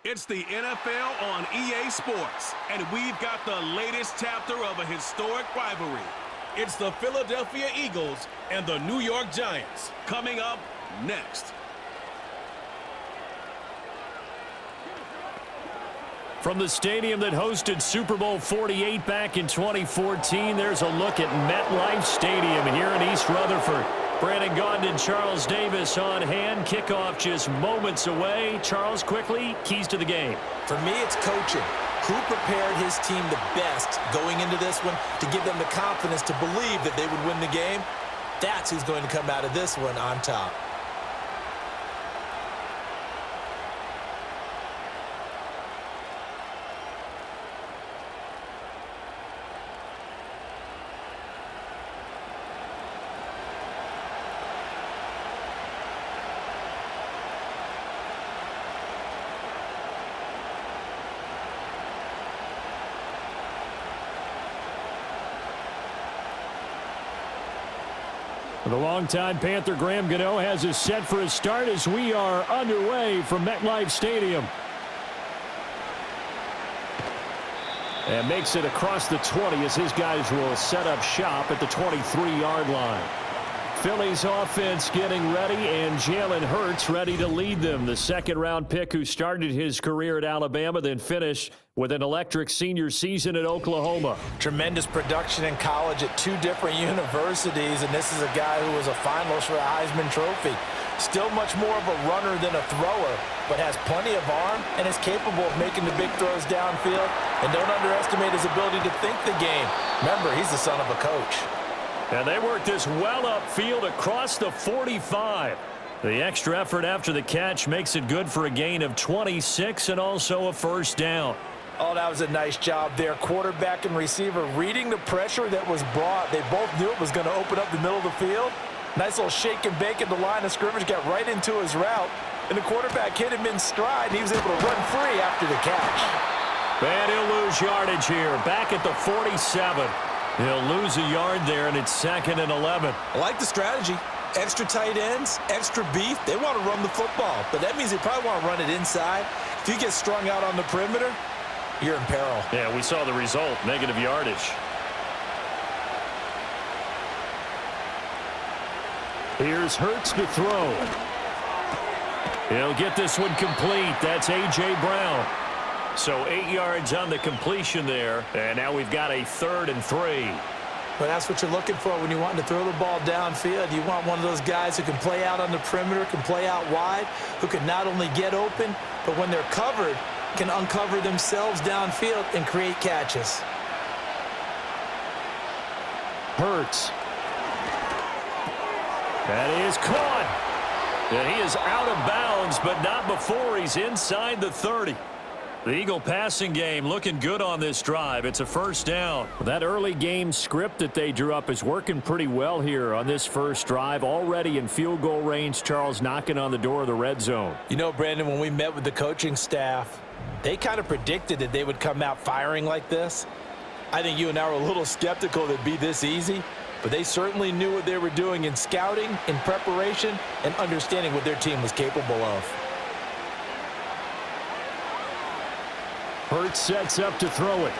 It's the NFL on EA Sports, and we've got the latest chapter of a historic rivalry. It's the Philadelphia Eagles and the New York Giants coming up next. From the stadium that hosted Super Bowl 48 back in 2014, there's a look at MetLife Stadium here in East Rutherford. Brandon Gaudin and Charles Davis on hand. Kickoff just moments away. Charles, quickly, keys to the game. For me, it's coaching. Who prepared his team the best going into this one to give them the confidence to believe that they would win the game? That's who's going to come out of this one on top. The longtime Panther Graham Gano has us set for a start as we are underway from MetLife Stadium. And makes it across the 20 as his guys will set up shop at the 23-yard line. Philly's offense getting ready, and Jalen Hurts ready to lead them. The second-round pick who started his career at Alabama, then finished with an electric senior season at Oklahoma. Tremendous production in college at two different universities, and this is a guy who was a finalist for the Heisman Trophy. Still much more of a runner than a thrower, but has plenty of arm and is capable of making the big throws downfield. And don't underestimate his ability to think the game. Remember, he's the son of a coach. And they work this well upfield across the 45. The extra effort after the catch makes it good for a gain of 26 and also a first down. Oh, that was a nice job there. Quarterback and receiver reading the pressure that was brought. They both knew it was going to open up the middle of the field. Nice little shake and bake at the line of scrimmage, got right into his route. And the quarterback hit him in stride, and he was able to run free after the catch. And he'll lose yardage here, back at the 47. He'll lose a yard there, and it's 2nd and 11. I like the strategy. Extra tight ends, extra beef. They want to run the football, but that means they probably want to run it inside. If you get strung out on the perimeter, you're in peril. Yeah, we saw the result, negative yardage. Here's Hurts to throw. He'll get this one complete. That's A.J. Brown. So 8 yards on the completion there, and now we've got a 3rd and 3. But that's what you're looking for when you want to throw the ball downfield. You want one of those guys who can play out on the perimeter, can play out wide, who can not only get open, but when they're covered, can uncover themselves downfield and create catches. Hurts. That is caught. And he is out of bounds, but not before he's inside the 30. The Eagle passing game looking good on this drive. It's a first down. That early game script that they drew up is working pretty well here on this first drive. Already in field goal range, Charles knocking on the door of the red zone. You know, Brandon, when we met with the coaching staff, they kind of predicted that they would come out firing like this. I think you and I were a little skeptical that it'd be this easy, but they certainly knew what they were doing in scouting, in preparation, and understanding what their team was capable of. Hurts sets up to throw it.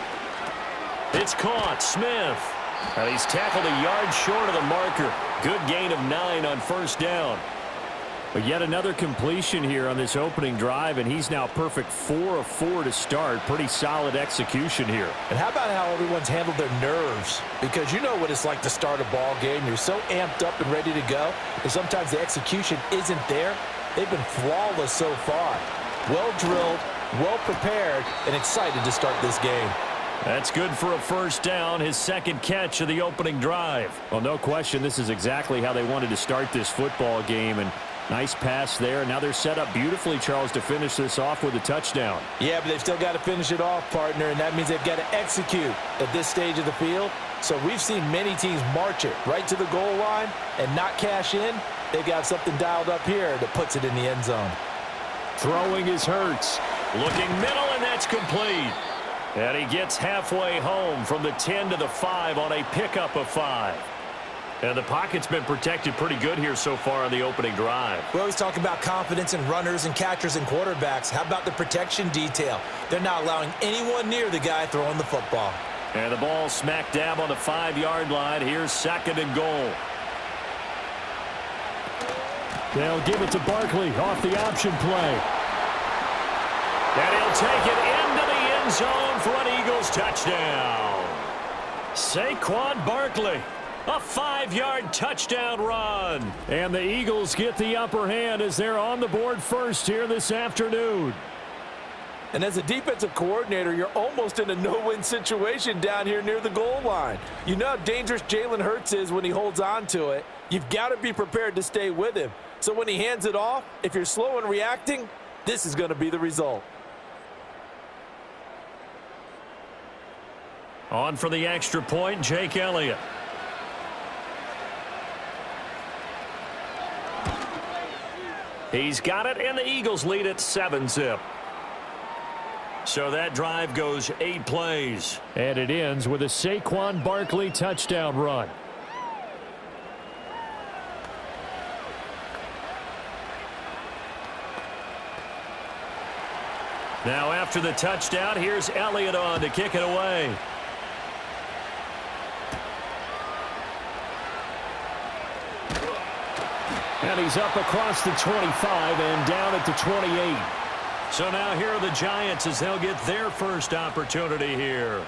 It's caught. Smith. And he's tackled a yard short of the marker. Good gain of 9 on first down. But yet another completion here on this opening drive, and he's now perfect 4 of 4 to start. Pretty solid execution here. And how about how everyone's handled their nerves? Because you know what it's like to start a ball game. You're so amped up and ready to go, and sometimes the execution isn't there. They've been flawless so far. Well drilled, well prepared, and excited to start this game. That's good for a first down, his second catch of the opening drive. Well, no question, this is exactly how they wanted to start this football game, and nice pass there. Now they're set up beautifully, Charles, to finish this off with a touchdown. Yeah, but they've still got to finish it off, partner, and that means they've got to execute at this stage of the field. So we've seen many teams march it right to the goal line and not cash in. They've got something dialed up here that puts it in the end zone. Throwing is Hurts. Looking middle, and that's complete. And he gets halfway home from the 10 to the 5 on a pickup of 5. And the pocket's been protected pretty good here so far on the opening drive. We always talk about confidence in runners and catchers and quarterbacks. How about the protection detail? They're not allowing anyone near the guy throwing the football. And the ball smack dab on the 5-yard line. Here's 2nd and goal. They'll give it to Barkley off the option play. And he'll take it into the end zone for an Eagles touchdown. Saquon Barkley, a 5-yard touchdown run. And the Eagles get the upper hand as they're on the board first here this afternoon. And as a defensive coordinator, you're almost in a no-win situation down here near the goal line. You know how dangerous Jalen Hurts is when he holds on to it. You've got to be prepared to stay with him. So when he hands it off, if you're slow in reacting, this is going to be the result. On for the extra point, Jake Elliott. He's got it, and the Eagles lead at 7-zip. So that drive goes 8 plays. And it ends with a Saquon Barkley touchdown run. Now after the touchdown, here's Elliott on to kick it away. And he's up across the 25 and down at the 28. So now here are the Giants as they'll get their first opportunity here.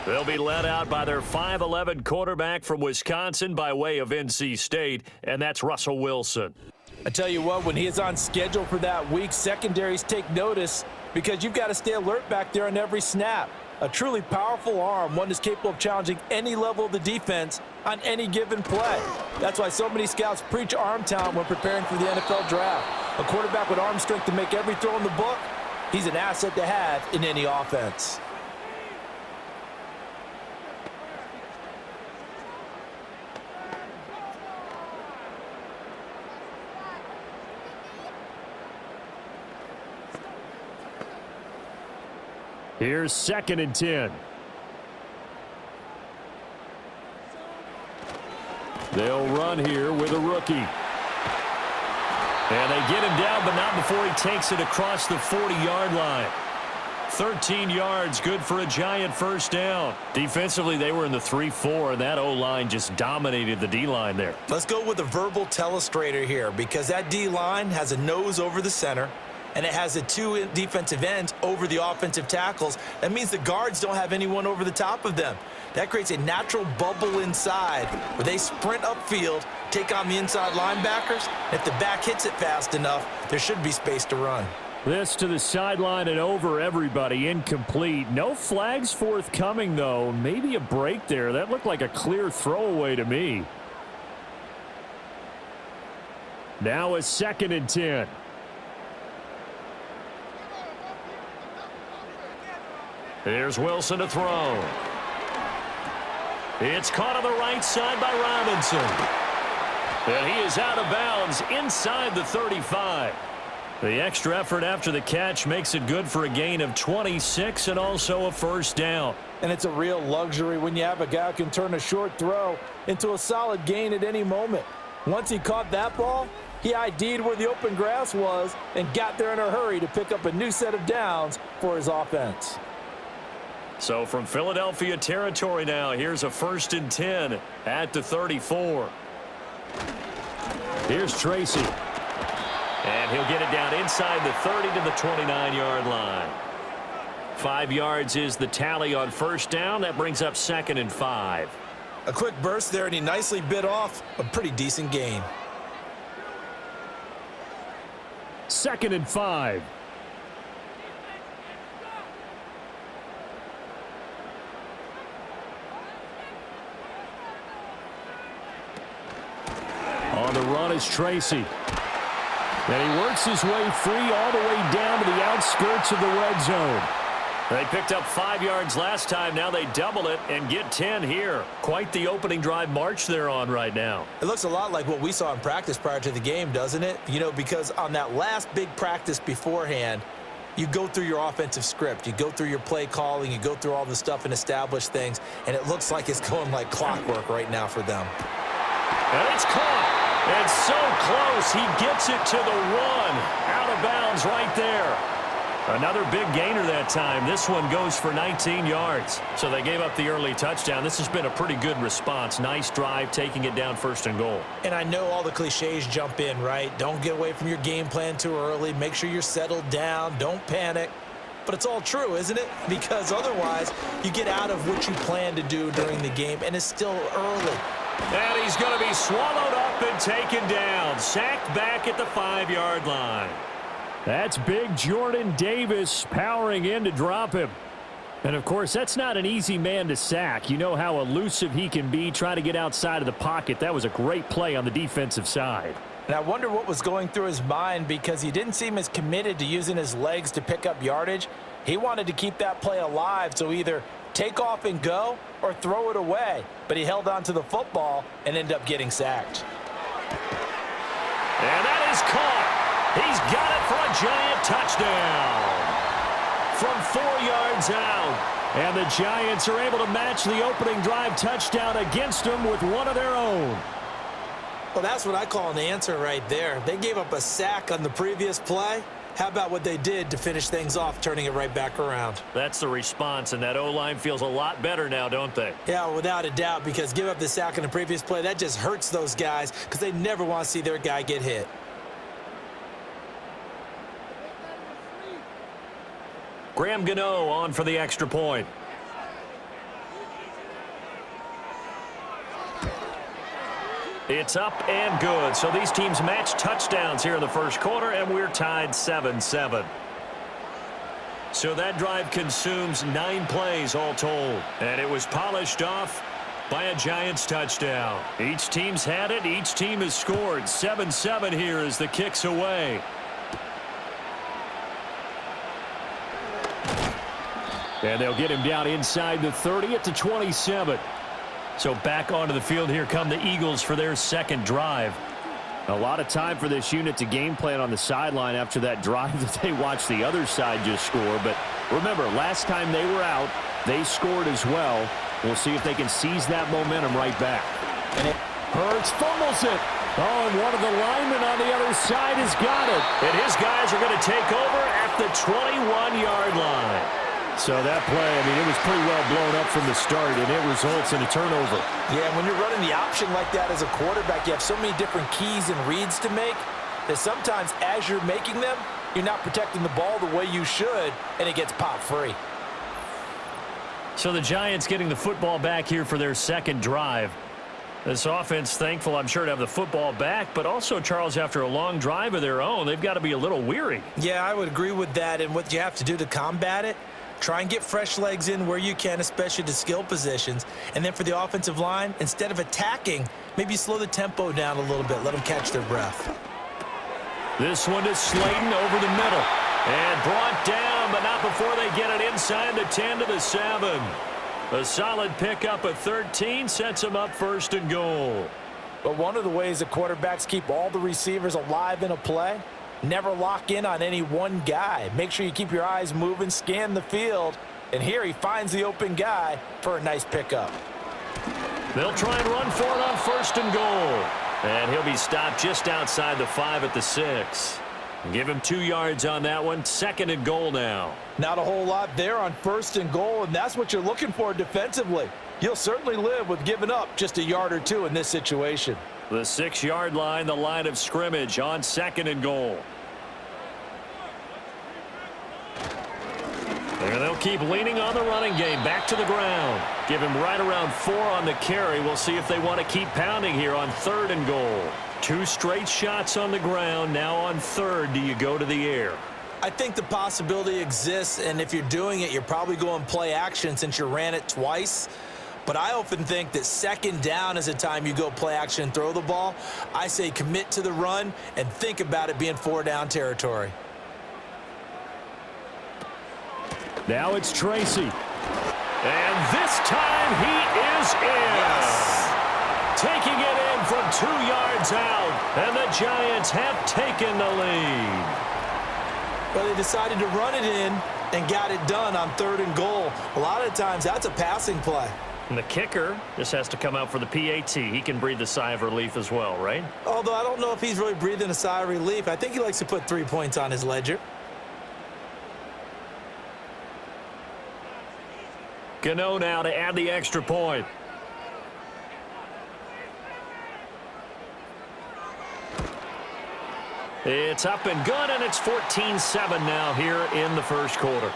They'll be led out by their 5'11" quarterback from Wisconsin by way of NC State, and that's Russell Wilson. I tell you what, when he is on schedule for that week, secondaries take notice because you've got to stay alert back there on every snap. A truly powerful arm, one is capable of challenging any level of the defense on any given play. That's why so many scouts preach arm talent when preparing for the NFL draft. A quarterback with arm strength to make every throw in the book, he's an asset to have in any offense. Here's 2nd and 10. They'll run here with a rookie. And they get him down, but not before he takes it across the 40-yard line. 13 yards, good for a Giant first down. Defensively, they were in the 3-4, and that O-line just dominated the D-line there. Let's go with a verbal telestrator here because that D-line has a nose over the center, and it has the 2 defensive ends over the offensive tackles. That means the guards don't have anyone over the top of them. That creates a natural bubble inside where they sprint upfield, take on the inside linebackers. If the back hits it fast enough, there should be space to run. This to the sideline and over everybody, incomplete. No flags forthcoming, though. Maybe a break there. That looked like a clear throwaway to me. Now a 2nd and 10. Here's Wilson to throw. It's caught on the right side by Robinson. And he is out of bounds inside the 35. The extra effort after the catch makes it good for a gain of 26 and also a first down. And it's a real luxury when you have a guy who can turn a short throw into a solid gain at any moment. Once he caught that ball, he ID'd where the open grass was and got there in a hurry to pick up a new set of downs for his offense. So from Philadelphia territory now, here's a 1st and 10 at the 34. Here's Tracy. And he'll get it down inside the 30 to the 29-yard line. 5 yards is the tally on first down. That brings up 2nd and 5. A quick burst there, and he nicely bit off a pretty decent gain. 2nd and 5. On the run is Tracy. And he works his way free all the way down to the outskirts of the red zone. They picked up 5 yards last time. Now they double it and get 10 here. Quite the opening drive march they're on right now. It looks a lot like what we saw in practice prior to the game, doesn't it? You know, because on that last big practice beforehand, you go through your offensive script. You go through your play calling. You go through all the stuff and establish things. And it looks like it's going like clockwork right now for them. And it's caught. It's so close. He gets it to the 1. Out of bounds right there. Another big gainer that time. This one goes for 19 yards. So they gave up the early touchdown. This has been a pretty good response. Nice drive, taking it down 1st and goal. And I know all the cliches jump in, right? Don't get away from your game plan too early. Make sure you're settled down. Don't panic. But it's all true, isn't it? Because otherwise, you get out of what you plan to do during the game, and it's still early. And he's going to be swallowed up and taken down. Sacked back at the 5-yard line. That's big Jordan Davis powering in to drop him. And, of course, that's not an easy man to sack. You know how elusive he can be trying to get outside of the pocket. That was a great play on the defensive side. And I wonder what was going through his mind because he didn't seem as committed to using his legs to pick up yardage. He wanted to keep that play alive, so either take off and go or throw it away. But he held on to the football and ended up getting sacked. And that is caught. He's got it for a giant touchdown. From 4 yards out. And the Giants are able to match the opening drive touchdown against them with one of their own. Well, that's what I call an answer right there. They gave up a sack on the previous play. How about what they did to finish things off, turning it right back around? That's the response, and that O-line feels a lot better now, don't they? Yeah, without a doubt, because give up the sack on the previous play, that just hurts those guys because they never want to see their guy get hit. Graham Gano on for the extra point. It's up and good. So these teams match touchdowns here in the first quarter, and we're tied 7-7. So that drive consumes 9 plays all told. And it was polished off by a Giants touchdown. Each team's had it. Each team has scored. 7-7 here as the kick's away. And they'll get him down inside the 30 at the 27. So back onto the field here come the Eagles for their second drive. A lot of time for this unit to game plan on the sideline after that drive that they watched the other side just score. But remember, last time they were out, they scored as well. We'll see if they can seize that momentum right back. And Hurts fumbles it. Oh, and one of the linemen on the other side has got it. And his guys are going to take over at the 21-yard line. So that play, I mean, it was pretty well blown up from the start, and it results in a turnover. Yeah, when you're running the option like that as a quarterback, you have so many different keys and reads to make that sometimes as you're making them, you're not protecting the ball the way you should, and it gets popped free. So the Giants getting the football back here for their second drive. This offense thankful, I'm sure, to have the football back, but also, Charles, after a long drive of their own, they've got to be a little weary. Yeah, I would agree with that, and what you have to do to combat it, try and get fresh legs in where you can, especially to skill positions. And then for the offensive line, instead of attacking, maybe slow the tempo down a little bit. Let them catch their breath. This one to Slayton over the middle. And brought down, but not before they get it inside the 10 to the 7. A solid pickup of 13 sets them up 1st and goal. But one of the ways the quarterbacks keep all the receivers alive in a play, never lock in on any one guy. Make sure you keep your eyes moving, scan the field. And here he finds the open guy for a nice pickup. They'll try and run for it on 1st and goal. And he'll be stopped just outside the 5 at the 6. Give him 2 yards on that one. 2nd and goal now. Not a whole lot there on 1st and goal, and that's what you're looking for defensively. You'll certainly live with giving up just a yard or two in this situation. The 6-yard line, the line of scrimmage on 2nd and goal. And they'll keep leaning on the running game. Back to the ground. Give him right around 4 on the carry. We'll see if they want to keep pounding here on 3rd and goal. 2 straight shots on the ground. Now on 3rd, do you go to the air? I think the possibility exists, and if you're doing it, you're probably going play action since you ran it twice. But I often think that 2nd down is a time you go play action and throw the ball. I say commit to the run and think about it being 4-down territory. Now it's Tracy. And this time he is in. Yes. Taking it in from 2 yards out. And the Giants have taken the lead. Well, they decided to run it in and got it done on 3rd and goal. A lot of times that's a passing play. And the kicker just has to come out for the PAT. He can breathe a sigh of relief as well, right? Although I don't know if he's really breathing a sigh of relief. I think he likes to put 3 points on his ledger. Gano now to add the extra point. It's up and good, and it's 14-7 now here in the first quarter.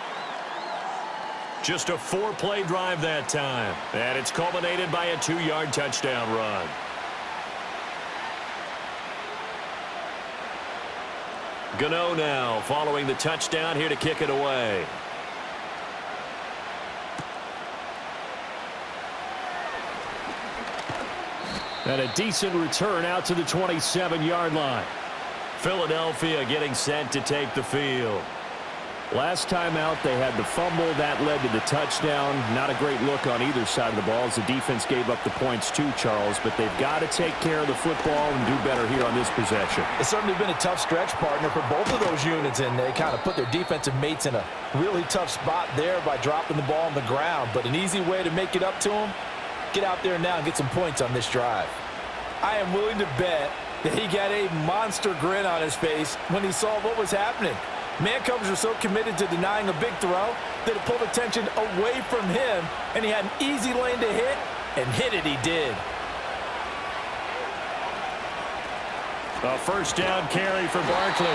Just a 4-play drive that time, and it's culminated by a 2-yard touchdown run. Gano now following the touchdown here to kick it away. And a decent return out to the 27-yard line. Philadelphia getting set to take the field. Last time out, they had the fumble. That led to the touchdown. Not a great look on either side of the ball as the defense gave up the points too, Charles. But they've got to take care of the football and do better here on this possession. It's certainly been a tough stretch, partner, for both of those units, and they kind of put their defensive mates in a really tough spot there by dropping the ball on the ground. But an easy way to make it up to them, get out there now and get some points on this drive. I am willing to bet that he got a monster grin on his face when he saw what was happening. Man coverage were so committed to denying a big throw that it pulled attention away from him, and he had an easy lane to hit, and hit it he did. A first down carry for Barkley.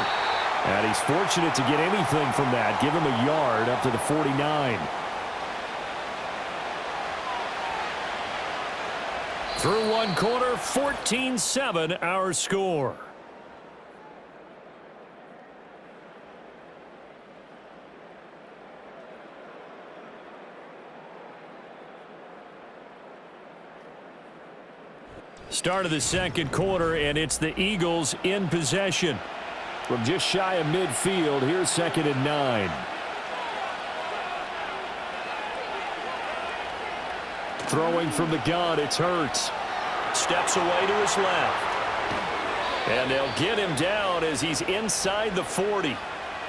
And he's fortunate to get anything from that. Give him a yard up to the 49. Through one quarter, 14-7 our score. Start of the second quarter, and it's the Eagles in possession. From just shy of midfield, here's 2nd and 9. Throwing from the gun, it's Hurts. Steps away to his left. And they'll get him down as he's inside the 40.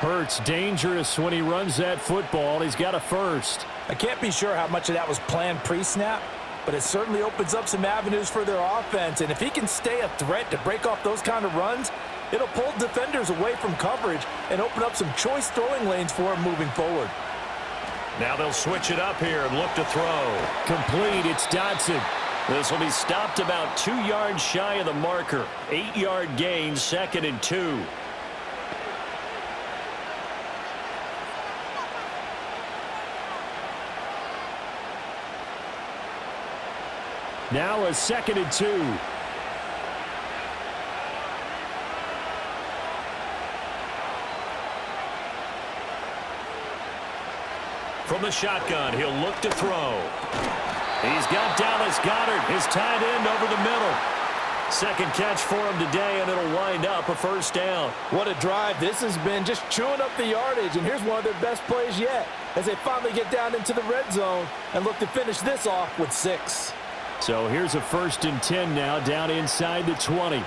Hurts dangerous when he runs that football. He's got a first. I can't be sure how much of that was planned pre-snap, but it certainly opens up some avenues for their offense. And if he can stay a threat to break off those kind of runs, it'll pull defenders away from coverage and open up some choice throwing lanes for him moving forward. Now they'll switch it up here and look to throw. Complete. It's Dotson. This will be stopped about 2 yards shy of the marker. 8-yard gain, 2nd and 2. Now a 2nd and 2. From the shotgun, he'll look to throw. He's got Dallas Goedert, his tight end, over the middle. Second catch for him today, and it'll wind up a first down. What a drive. This has been just chewing up the yardage, and here's one of their best plays yet as they finally get down into the red zone and look to finish this off with 6. So here's a 1st and 10 now, down inside the 20.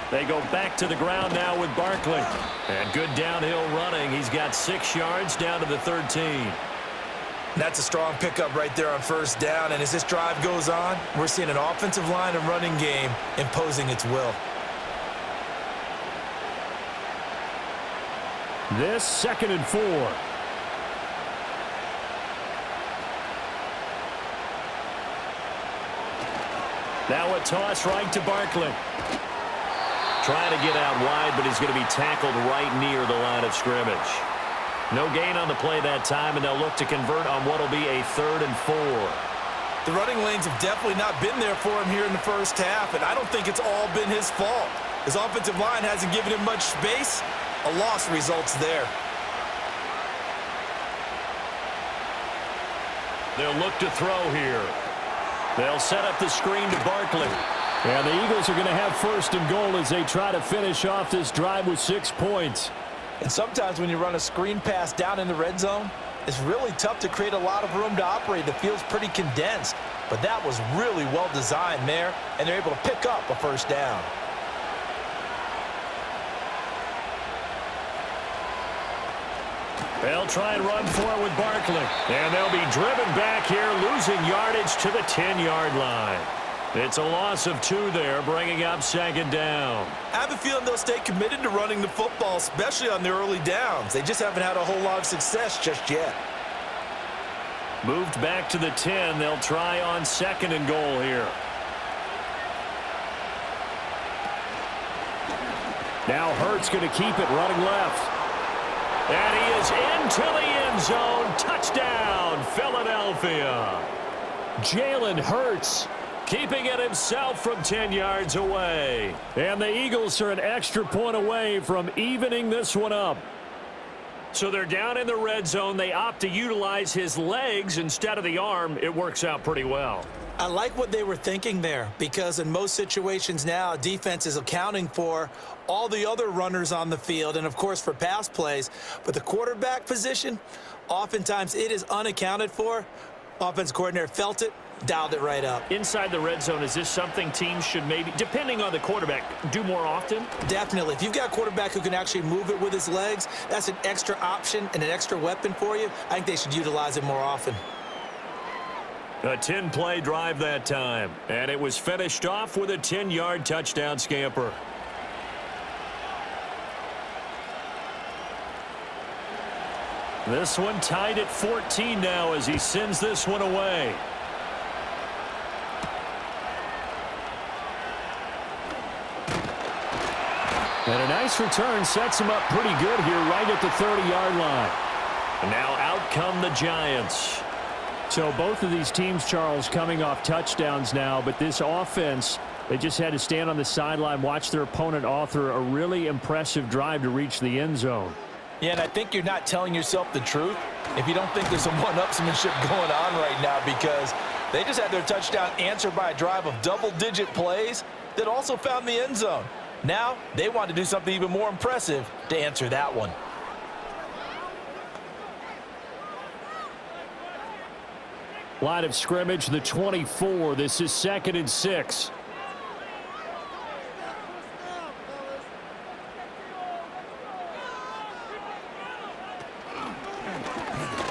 They go back to the ground now with Barkley. And good downhill running. He's got 6 yards down to the 13. That's a strong pickup right there on first down, and as this drive goes on, we're seeing an offensive line and running game imposing its will. This 2nd and 4. Now a toss right to Barkley. Trying to get out wide, but he's going to be tackled right near the line of scrimmage. No gain on the play that time, and they'll look to convert on what will be a 3rd and 4. The running lanes have definitely not been there for him here in the first half, and I don't think it's all been his fault. His offensive line hasn't given him much space. A loss results there. They'll look to throw here. They'll set up the screen to Barkley. And the Eagles are going to have 1st and goal as they try to finish off this drive with 6 points. And sometimes when you run a screen pass down in the red zone, it's really tough to create a lot of room to operate. The field's pretty condensed, but that was really well designed there, and they're able to pick up a first down. They'll try and run for it with Barkley. And they'll be driven back here, losing yardage to the 10-yard line. It's a loss of 2 there, bringing up second down. I have a feeling they'll stay committed to running the football, especially on the early downs. They just haven't had a whole lot of success just yet. Moved back to the 10. They'll try on second and goal here. Now Hurts going to keep it running left. And he is into the end zone. Touchdown, Philadelphia. Jalen Hurts Keeping it himself from 10 yards away. And the Eagles are an extra point away from evening this one up. So they're down in the red zone. They opt to utilize his legs instead of the arm. It works out pretty well. I like what they were thinking there, because in most situations now, defense is accounting for all the other runners on the field and, of course, for pass plays. But the quarterback position, oftentimes it is unaccounted for. Offense coordinator felt it, dialed it right up. Inside the red zone, is this something teams should maybe, depending on the quarterback, do more often? Definitely. If you've got a quarterback who can actually move it with his legs, that's an extra option and an extra weapon for you. I think they should utilize it more often. A 10-play drive that time, and it was finished off with a 10-yard touchdown scamper. This one tied at 14 now as he sends this one away. And a nice return sets him up pretty good here right at the 30-yard line. And now out come the Giants. So both of these teams, Charles, coming off touchdowns now, but this offense, they just had to stand on the sideline, watch their opponent author a really impressive drive to reach the end zone. Yeah, and I think you're not telling yourself the truth if you don't think there's some one-upsmanship going on right now, because they just had their touchdown answered by a drive of double-digit plays that also found the end zone. Now they want to do something even more impressive to answer that one. Line of scrimmage, the 24. This is 2nd and 6.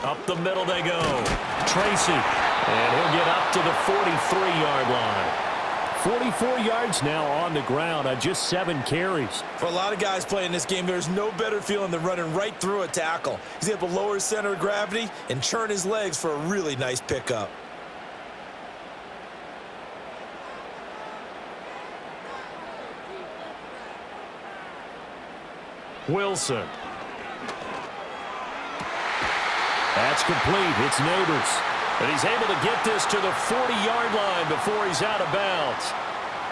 Up the middle they go. Tracy. And he'll get up to the 43-yard line. 44 yards now on the ground on just 7 carries. For a lot of guys playing this game, there's no better feeling than running right through a tackle. He's able to lower his center of gravity and churn his legs for a really nice pickup. Wilson. That's complete. It's Neighbors. And he's able to get this to the 40-yard line before he's out of bounds.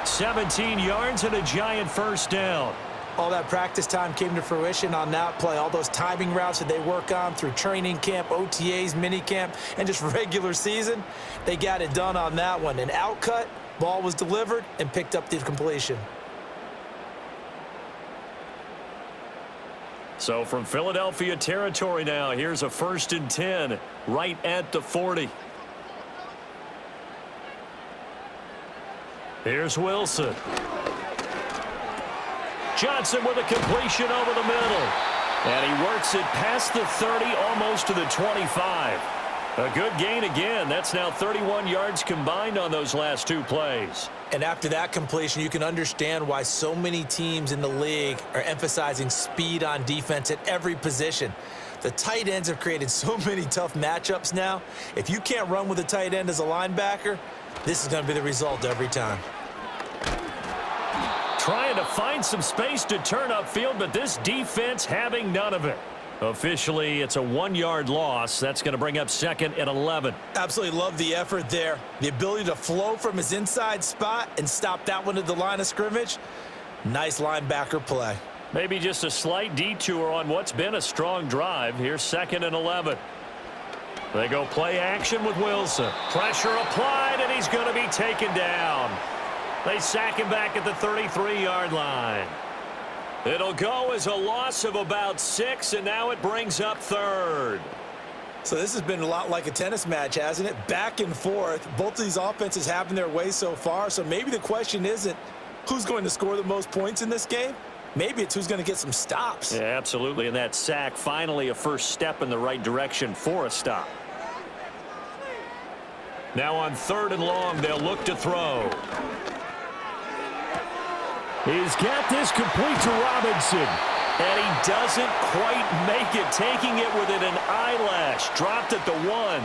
17 yards and a Giant first down. All that practice time came to fruition on that play. All those timing routes that they work on through training camp, OTAs, minicamp, and just regular season, they got it done on that one. An outcut, ball was delivered, and picked up the completion. So from Philadelphia territory now, here's a 1st and 10 right at the 40. Here's Wilson. Johnson with a completion over the middle. And he works it past the 30, almost to the 25. A good gain again. That's now 31 yards combined on those last 2 plays. And after that completion, you can understand why so many teams in the league are emphasizing speed on defense at every position. The tight ends have created so many tough matchups now. If you can't run with a tight end as a linebacker, this is going to be the result every time. Trying to find some space to turn upfield, but this defense having none of it. Officially, it's a 1-yard loss. That's going to bring up 2nd and 11. Absolutely love the effort there. The ability to flow from his inside spot and stop that one at the line of scrimmage. Nice linebacker play. Maybe just a slight detour on what's been a strong drive. Here's 2nd and 11. They go play action with Wilson. Pressure applied, and he's going to be taken down. They sack him back at the 33-yard line. It'll go as a loss of about 6, and now it brings up 3rd. So this has been a lot like a tennis match, hasn't it? Back and forth. Both of these offenses having their way so far. So maybe the question isn't who's going to score the most points in this game. Maybe it's who's going to get some stops. Yeah, absolutely. And that sack, finally a first step in the right direction for a stop. Now on 3rd and long, they'll look to throw. He's got this complete to Robinson. And he doesn't quite make it, taking it within an eyelash. Dropped at the 1.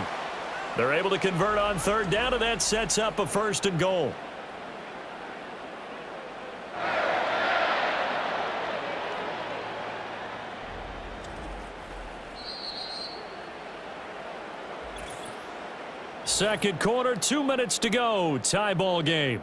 They're able to convert on 3rd down, and that sets up a 1st and goal. Second quarter, 2 minutes to go. Tie ball game.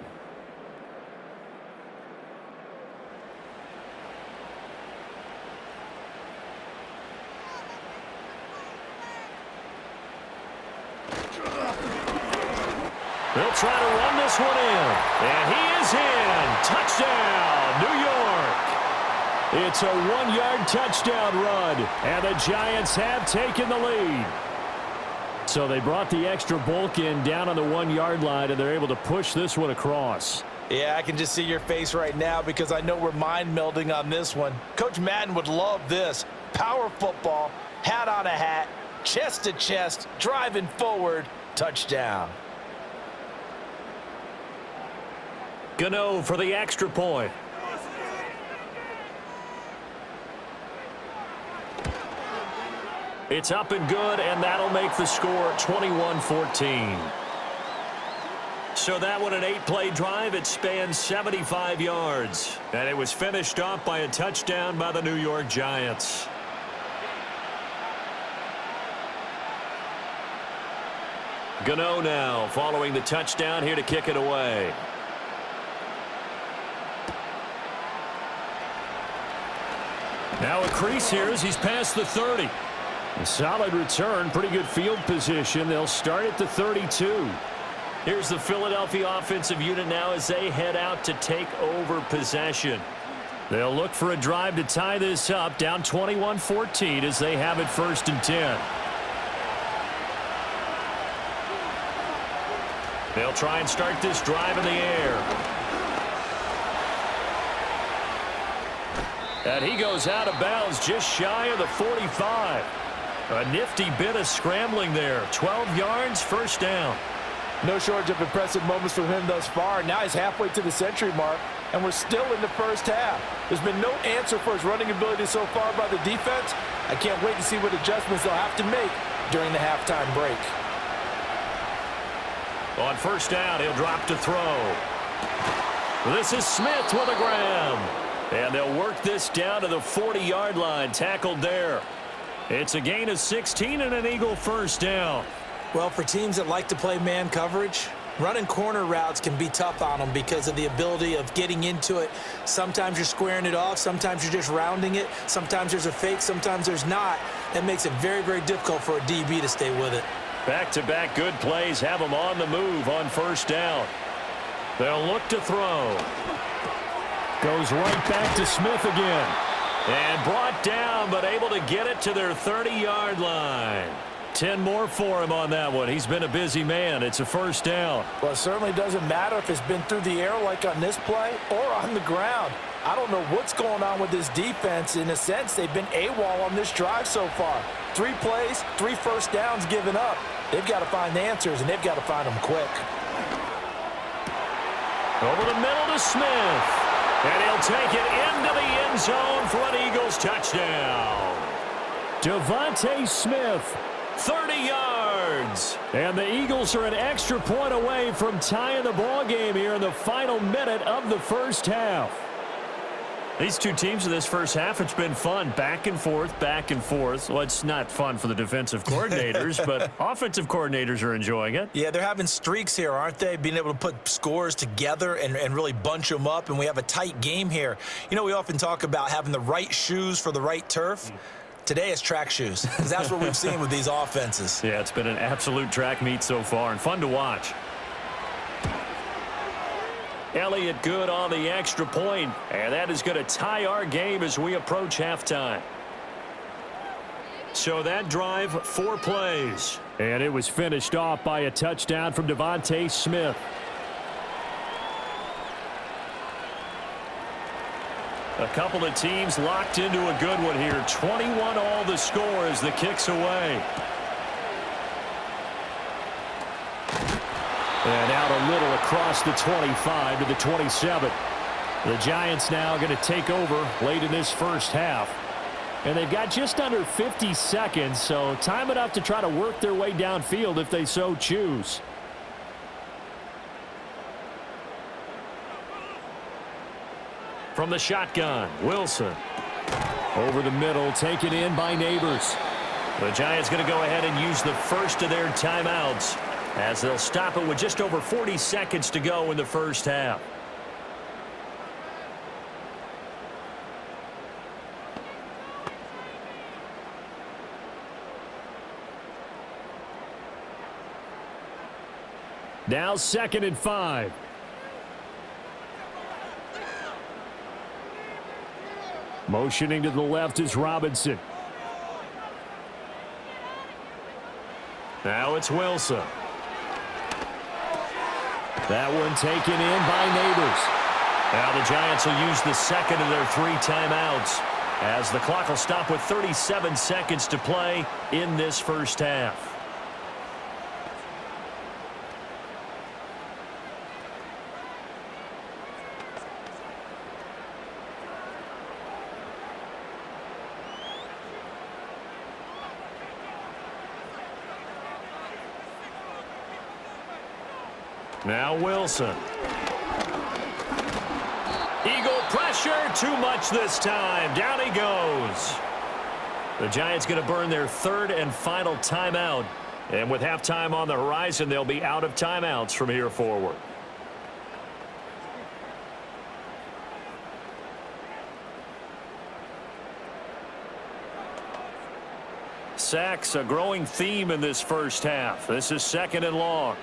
They'll try to run this one in. And he is in. Touchdown, New York. It's a 1-yard touchdown run. And the Giants have taken the lead. So they brought the extra bulk in down on the 1-yard line, and they're able to push this one across. Yeah, I can just see your face right now because I know we're mind melding on this one. Coach Madden would love this. Power football, hat on a hat, chest to chest, driving forward, touchdown. Gano for the extra point. It's up and good, and that'll make the score 21-14. So that one, an 8-play drive. It spans 75 yards. And it was finished off by a touchdown by the New York Giants. Gano now following the touchdown here to kick it away. Now a crease here as he's past the 30. A solid return, pretty good field position. They'll start at the 32. Here's the Philadelphia offensive unit now as they head out to take over possession. They'll look for a drive to tie this up, down 21-14 as they have it 1st and 10. They'll try and start this drive in the air. And he goes out of bounds just shy of the 45. A nifty bit of scrambling there. 12 yards, 1st down. No shortage of impressive moments from him thus far. Now he's halfway to the century mark, and we're still in the 1st half. There's been no answer for his running ability so far by the defense. I can't wait to see what adjustments they'll have to make during the halftime break. On 1st down, he'll drop to throw. This is Smith with a grab. And they'll work this down to the 40-yard line, tackled there. It's a gain of 16 and an Eagle 1st down. Well, for teams that like to play man coverage, running corner routes can be tough on them because of the ability of getting into it. Sometimes you're squaring it off. Sometimes you're just rounding it. Sometimes there's a fake. Sometimes there's not. That makes it very, very difficult for a DB to stay with it. Back-to-back good plays have them on the move on 1st down. They'll look to throw. Goes right back to Smith again. And brought down, but able to get it to their 30-yard line. 10 more for him on that one. He's been a busy man. It's a 1st down. Well, it certainly doesn't matter if it's been through the air like on this play or on the ground. I don't know what's going on with this defense. In a sense, they've been AWOL on this drive so far. 3 plays, 3 1st downs given up. They've got to find the answers, and they've got to find them quick. Over the middle to Smith. And he'll take it into the end zone for an Eagles touchdown. Devontae Smith, 30 yards. And the Eagles are an extra point away from tying the ball game here in the final minute of the 1st half. These two teams in this 1st half, it's been fun. Back and forth, back and forth. Well, it's not fun for the defensive coordinators, but offensive coordinators are enjoying it. Yeah, they're having streaks here, aren't they? Being able to put scores together and really bunch them up, and we have a tight game here. You know, we often talk about having the right shoes for the right turf. Today it's track shoes, because that's what we've seen with these offenses. Yeah, it's been an absolute track meet so far, and fun to watch. Elliott good on the extra point, and that is going to tie our game as we approach halftime. So that drive, 4 plays. And it was finished off by a touchdown from Devontae Smith. A couple of teams locked into a good one here. 21 all the score as the kick's away. And out a little across the 25 to the 27. The Giants now going to take over late in this first half. And they've got just under 50 seconds, so time enough to try to work their way downfield if they so choose. From the shotgun, Wilson. Over the middle, taken in by Neighbors. The Giants going to go ahead and use the first of their timeouts as they'll stop it with just over 40 seconds to go in the first half. Now 2nd and 5. Motioning to the left is Robinson. Now it's Wilson. That one taken in by Neighbors. Now the Giants will use the second of their 3 timeouts as the clock will stop with 37 seconds to play in this first half. Now Wilson. Eagle pressure, too much this time. Down he goes. The Giants going to burn their 3rd and final timeout. And with halftime on the horizon, they'll be out of timeouts from here forward. Sacks, a growing theme in this first half. This is 2nd and long.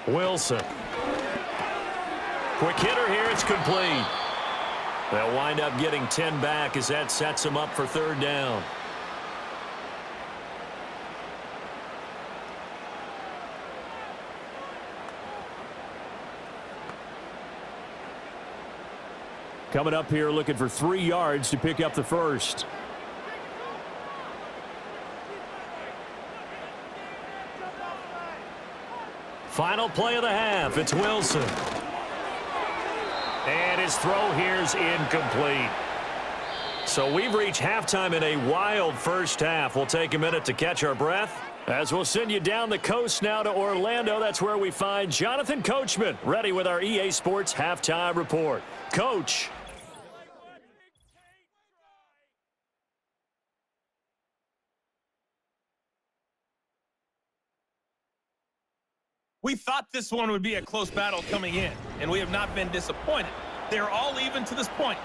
Wilson. Quick hitter here, it's complete. They'll wind up getting 10 back as that sets them up for 3rd down. Coming up here looking for 3 yards to pick up the first. Final play of the half. It's Wilson. And his throw here's incomplete. So we've reached halftime in a wild first half. We'll take a minute to catch our breath as we'll send you down the coast now to Orlando. That's where we find Jonathan Coachman ready with our EA Sports halftime report. Coach. We thought this one would be a close battle coming in, and we have not been disappointed. They're all even to this point.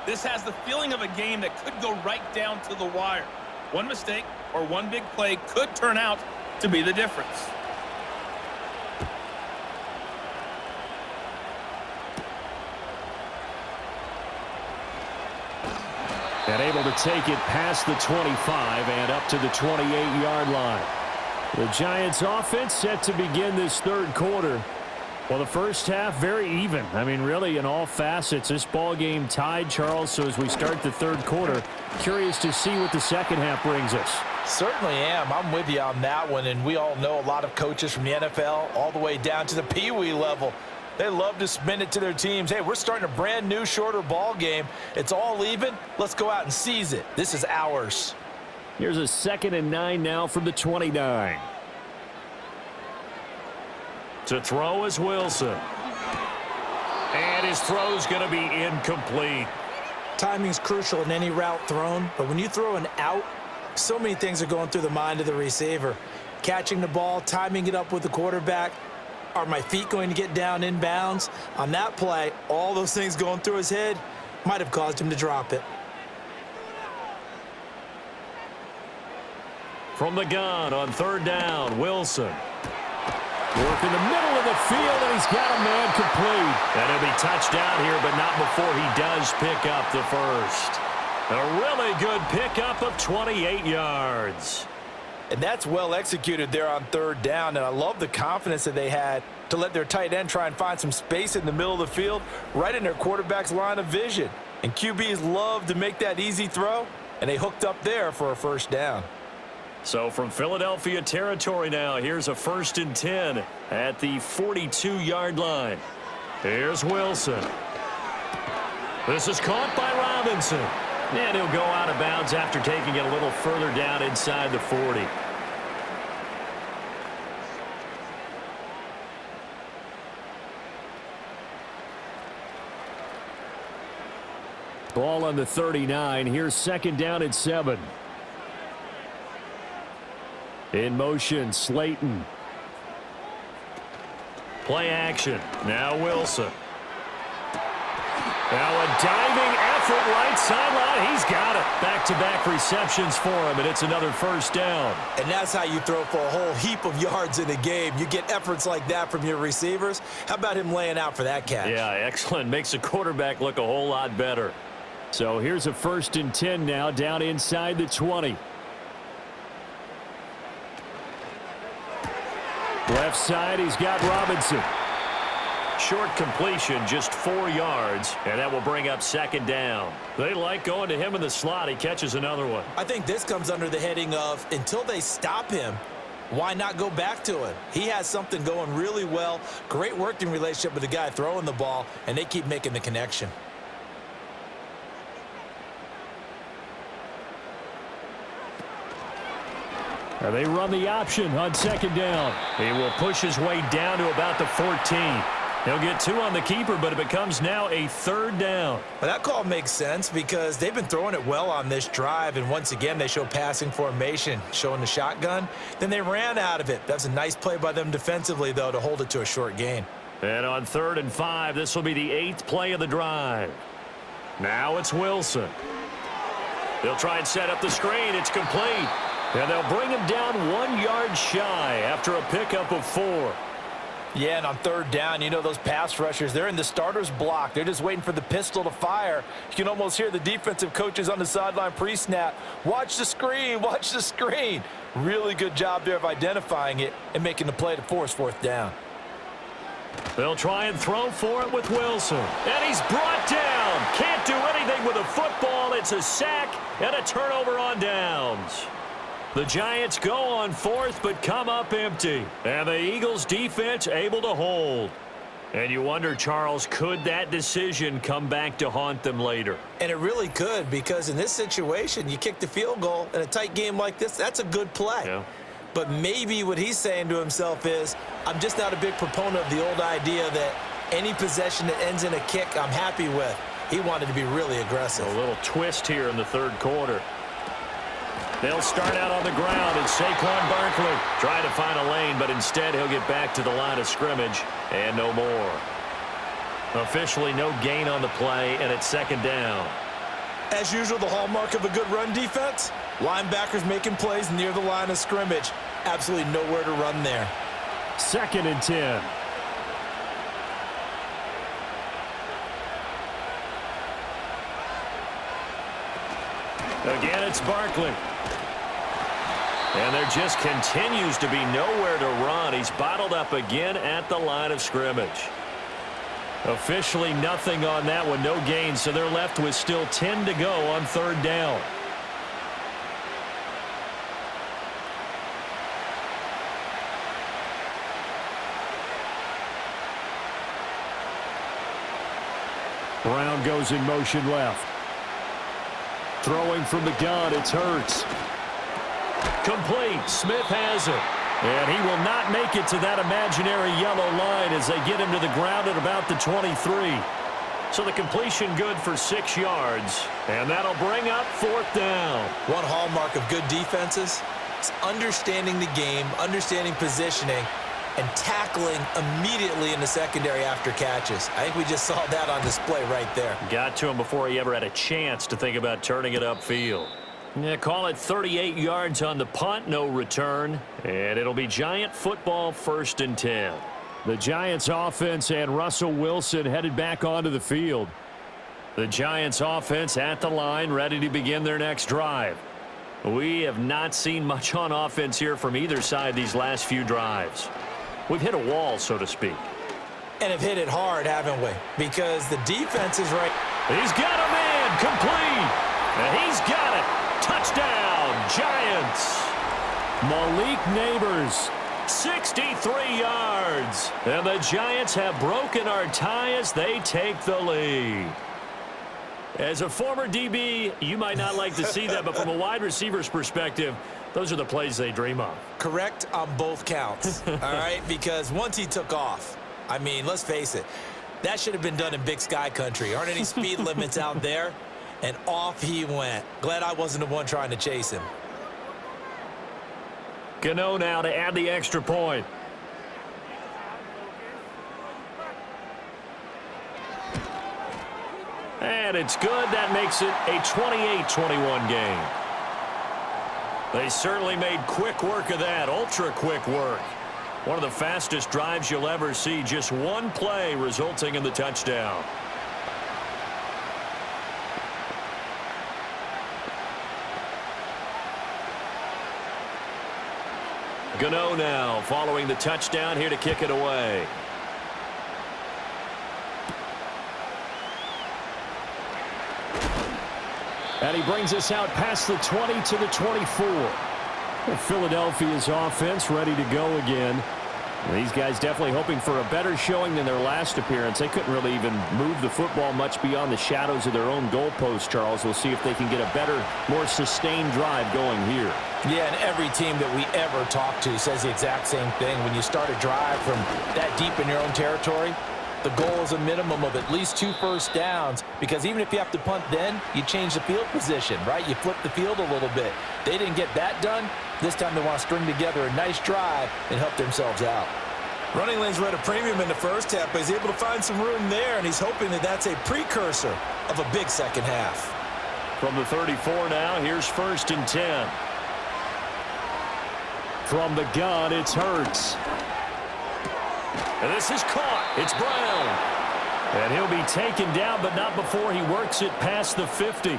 This has the feeling of a game that could go right down to the wire. One mistake or one big play could turn out to be the difference. And able to take it past the 25 and up to the 28-yard line. The Giants offense set to begin this 3rd quarter. Well, the first half very even. I mean, really in all facets. This ball game tied, Charles. So as we start the 3rd quarter, curious to see what the second half brings us. Certainly am. I'm with you on that one. And we all know a lot of coaches from the NFL all the way down to the Pee-wee level. They love to spin it to their teams. Hey, we're starting a brand new shorter ball game. It's all even. Let's go out and seize it. This is ours. Here's a 2nd and 9 now from the 29. To throw is Wilson. And his throw's going to be incomplete. Timing's crucial in any route thrown, but when you throw an out, so many things are going through the mind of the receiver. Catching the ball, timing it up with the quarterback. Are my feet going to get down in bounds? On that play, all those things going through his head might have caused him to drop it. From the gun on 3rd down, Wilson. Work in the middle of the field, and he's got a man complete. And he'll be touched down here, but not before he does pick up the first. A really good pickup of 28 yards. And that's well executed there on 3rd down, and I love the confidence that they had to let their tight end try and find some space in the middle of the field, right in their quarterback's line of vision. And QBs love to make that easy throw, and they hooked up there for a first down. So from Philadelphia territory now, here's a 1st and 10 at the 42-yard line. Here's Wilson. This is caught by Robinson. And he'll go out of bounds after taking it a little further down inside the 40. Ball on the 39. Here's 2nd down and 7. In motion, Slayton. Play action. Now Wilson. Now a diving effort right sideline. He's got it. Back-to-back receptions for him, and it's another 1st down. And that's how you throw for a whole heap of yards in a game. You get efforts like that from your receivers. How about him laying out for that catch? Yeah, excellent. Makes the quarterback look a whole lot better. So here's a 1st and 10 now, down inside the 20. Left side, he's got Robinson. Short completion, just 4 yards, and that will bring up 2nd down. They like going to him in the slot. He catches another one. I think this comes under the heading of until they stop him, why not go back to him? He has something going really well, great working relationship with the guy throwing the ball, and they keep making the connection. They run the option on 2nd down. He will push his way down to about the 14. He'll get 2 on the keeper, but it becomes now a 3rd down. Well, that call makes sense because they've been throwing it well on this drive, and once again they show passing formation, showing the shotgun. Then they ran out of it. That's a nice play by them defensively, though, to hold it to a short gain. And on 3rd and 5, this will be the 8th play of the drive. Now it's Wilson. They'll try and set up the screen. It's complete. And they'll bring him down 1 yard shy after a pickup of 4. Yeah, and on 3rd down, you know those pass rushers, they're in the starter's block. They're just waiting for the pistol to fire. You can almost hear the defensive coaches on the sideline pre-snap. Watch the screen, watch the screen. Really good job there of identifying it and making the play to force 4th down. They'll try and throw for it with Wilson. And he's brought down. Can't do anything with a football. It's a sack and a turnover on downs. The Giants go on 4th, but come up empty. And the Eagles' defense able to hold. And you wonder, Charles, could that decision come back to haunt them later? And it really could, because in this situation, you kick the field goal in a tight game like this, that's a good play. Yeah. But maybe what he's saying to himself is, I'm just not a big proponent of the old idea that any possession that ends in a kick I'm happy with. He wanted to be really aggressive. A little twist here in the 3rd quarter. They'll start out on the ground, and Saquon Barkley trying to find a lane, but instead he'll get back to the line of scrimmage and no more. Officially no gain on the play, and it's 2nd down. As usual, the hallmark of a good run defense, linebackers making plays near the line of scrimmage. Absolutely nowhere to run there. 2nd and 10. Again, it's Barkley. And there just continues to be nowhere to run. He's bottled up again at the line of scrimmage. Officially nothing on that one, no gain, so they're left with still 10 to go on 3rd down. Brown goes in motion left. Throwing from the gun, it's Hurts. Complete. Smith has it. And he will not make it to that imaginary yellow line as they get him to the ground at about the 23. So the completion good for 6 yards. And that'll bring up 4th down. One hallmark of good defenses is understanding the game, understanding positioning, and tackling immediately in the secondary after catches. I think we just saw that on display right there. Got to him before he ever had a chance to think about turning it upfield. Yeah, call it 38 yards on the punt, no return. And it'll be Giant football, 1st and 10. The Giants offense and Russell Wilson headed back onto the field. The Giants offense at the line, ready to begin their next drive. We have not seen much on offense here from either side these last few drives. we've hit a wall, so to speak. And have hit it hard, haven't we? Because the defense is right. He's got a man, complete. And he's got it. Touchdown, Giants. Malik Neighbors, 63 yards. And the Giants have broken our tie as they take the lead. As a former DB, you might not like to see that, but from a wide receiver's perspective, those are the plays they dream of. Correct on both counts, all right? Because once he took off, I mean, let's face it, that should have been done in Big Sky country. Aren't any speed limits out there? And off he went. Glad I wasn't the one trying to chase him. Gano now to add the extra point. And it's good. That makes it a 28-21 game. They certainly made quick work of that, ultra-quick work. One of the fastest drives you'll ever see, just one play resulting in the touchdown. Gano now following the touchdown here to kick it away. And he brings us out past the 20 to the 24. Well, Philadelphia's offense ready to go again. These guys definitely hoping for a better showing than their last appearance. They couldn't really even move the football much beyond the shadows of their own goalpost, Charles. We'll see if they can get a better, more sustained drive going here. Yeah, and every team that we ever talk to says the exact same thing. When you start a drive from that deep in your own territory, the goal is a minimum of at least 2 first downs, because even if you have to punt then, you change the field position, right? You flip the field a little bit. They didn't get that done. This time they want to string together a nice drive and help themselves out. Running lanes were at a premium in the first half, but he's able to find some room there, and he's hoping that that's a precursor of a big second half. From the 34 now, here's 1st and 10. From the gun, it's Hurts. And this is caught. It's Brown. And he'll be taken down, but not before he works it past the 50.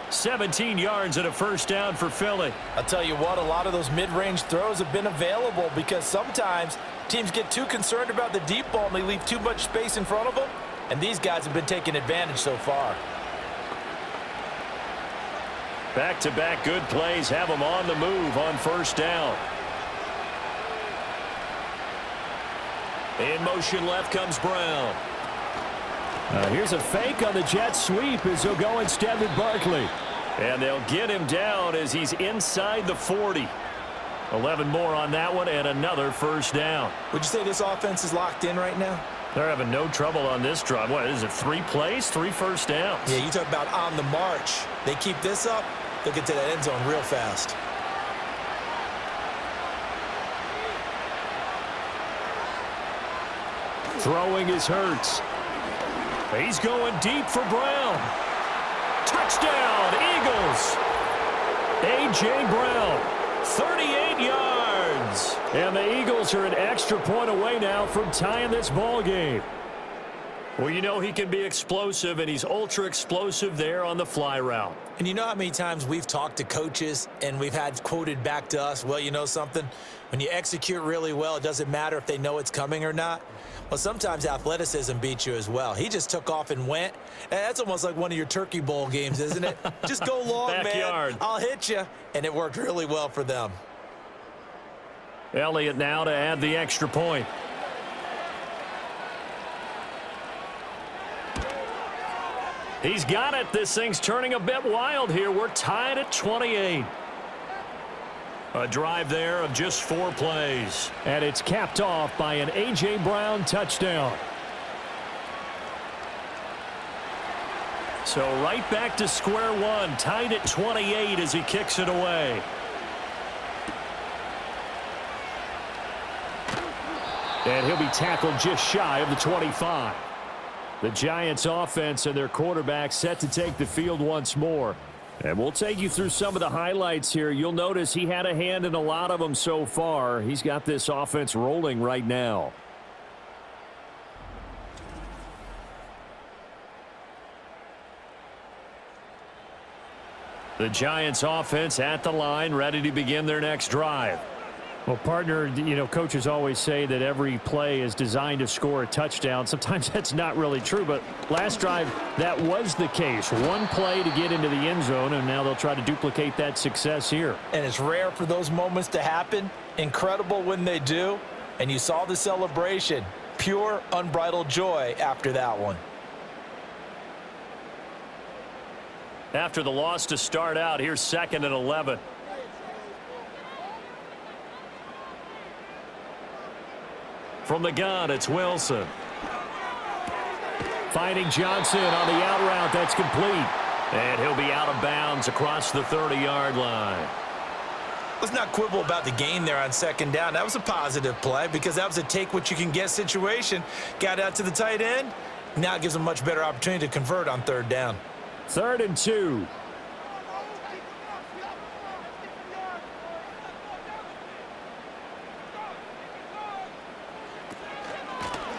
17 yards and a first down for Philly. I'll tell you what, a lot of those mid-range throws have been available because sometimes teams get too concerned about the deep ball and they leave too much space in front of them. And these guys have been taking advantage so far. Back-to-back good plays have them on the move on first down. In motion left comes Brown. Here's a fake on the jet sweep as he'll go instead with Barkley. And they'll get him down as he's inside the 40. 11 more on that one and another first down. Would you say this offense is locked in right now? They're having no trouble on this drive. What is it, 3 plays, 3 first downs? Yeah, you talk about on the march. They keep this up, they'll get to that end zone real fast. Throwing is Hurts. He's going deep for Brown. Touchdown, Eagles. A.J. Brown, 38 yards. And the Eagles are an extra point away now from tying this ball game. Well, you know he can be explosive, and he's ultra explosive there on the fly route. And you know how many times we've talked to coaches and we've had quoted back to us, well, you know something? When you execute really well, it doesn't matter if they know it's coming or not. Well, sometimes athleticism beats you as well. He just took off and went. And that's almost like one of your Turkey Bowl games, isn't it? Just go long, Backyard. man. I'll hit you. And it worked really well for them. Elliott now to add the extra point. He's got it. This thing's turning a bit wild here. We're tied at 28. A drive there of just 4 plays. And it's capped off by an A.J. Brown touchdown. So right back to square one, tied at 28 as he kicks it away. And he'll be tackled just shy of the 25. The Giants offense and their quarterback set to take the field once more. And we'll take you through some of the highlights here. You'll notice he had a hand in a lot of them so far. He's got this offense rolling right now. The Giants offense at the line, ready to begin their next drive. Well, partner, you know, coaches always say that every play is designed to score a touchdown. Sometimes that's not really true, but last drive, that was the case. One play to get into the end zone, and now they'll try to duplicate that success here. And it's rare for those moments to happen. Incredible when they do. And you saw the celebration. Pure, unbridled joy after that one. After the loss to start out, here's 2nd and 11. From the gun, it's Wilson. Finding Johnson on the out route. That's complete. And he'll be out of bounds across the 30-yard line. Let's not quibble about the gain there on 2nd down. That was a positive play because that was a take-what-you-can-get situation. Got out to the tight end. Now it gives them a much better opportunity to convert on 3rd down. 3rd and 2.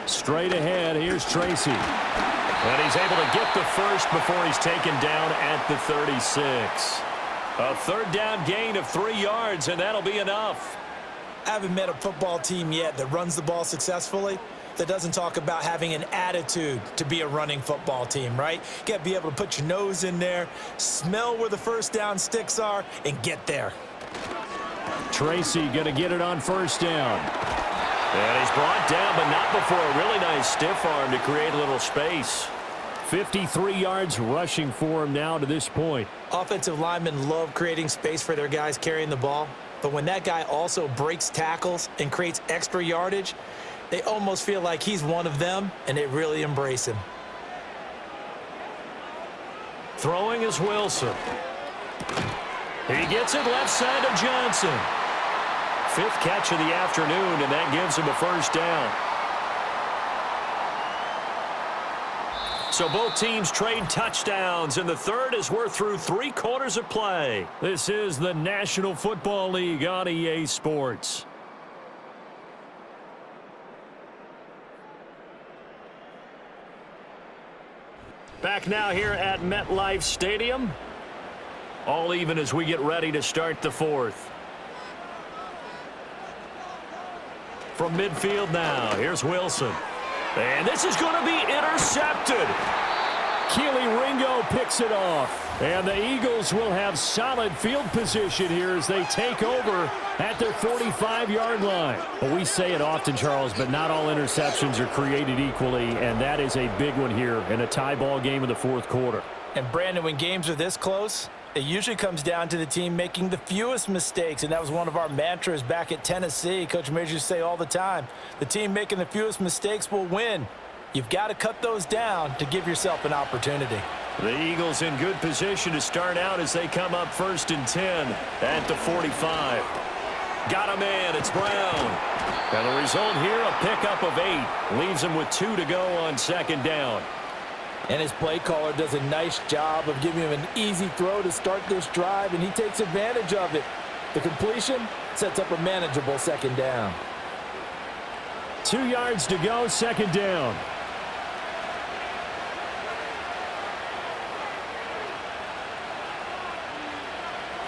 Straight ahead, here's Tracy. And he's able to get the first before he's taken down at the 36. A 3rd down gain of 3 yards, and that'll be enough. I haven't met a football team yet that runs the ball successfully that doesn't talk about having an attitude to be a running football team, right? You got to be able to put your nose in there, smell where the first down sticks are, and get there. Tracy going to get it on 1st down. And he's brought down, but not before a really nice stiff arm to create a little space. 53 yards rushing for him now to this point. Offensive linemen love creating space for their guys carrying the ball, but when that guy also breaks tackles and creates extra yardage, they almost feel like he's one of them, and they really embrace him. Throwing is Wilson. He gets it left side to Johnson. 5th catch of the afternoon, and that gives him a 1st down. So both teams trade touchdowns, and the 3rd as we're through 3 quarters of play. This is the National Football League on EA Sports. Back now here at MetLife Stadium. All even as we get ready to start the 4th. From midfield now, here's Wilson. And this is going to be intercepted. Keely Ringo picks it off. And the Eagles will have solid field position here as they take over at their 45-yard line. Well, we say it often, Charles, but not all interceptions are created equally, and that is a big one here in a tie ball game in the 4th quarter. And, Brandon, when games are this close, it usually comes down to the team making the fewest mistakes, and that was one of our mantras back at Tennessee. Coach Majors used to say all the time, the team making the fewest mistakes will win. You've got to cut those down to give yourself an opportunity. The Eagles in good position to start out as they come up 1st and 10 at the 45. Got a man, it's Brown. And the result here, a pickup of 8. Leaves him with 2 to go on 2nd down. And his play caller does a nice job of giving him an easy throw to start this drive, and he takes advantage of it. The completion sets up a manageable 2nd down. 2 yards to go, 2nd down.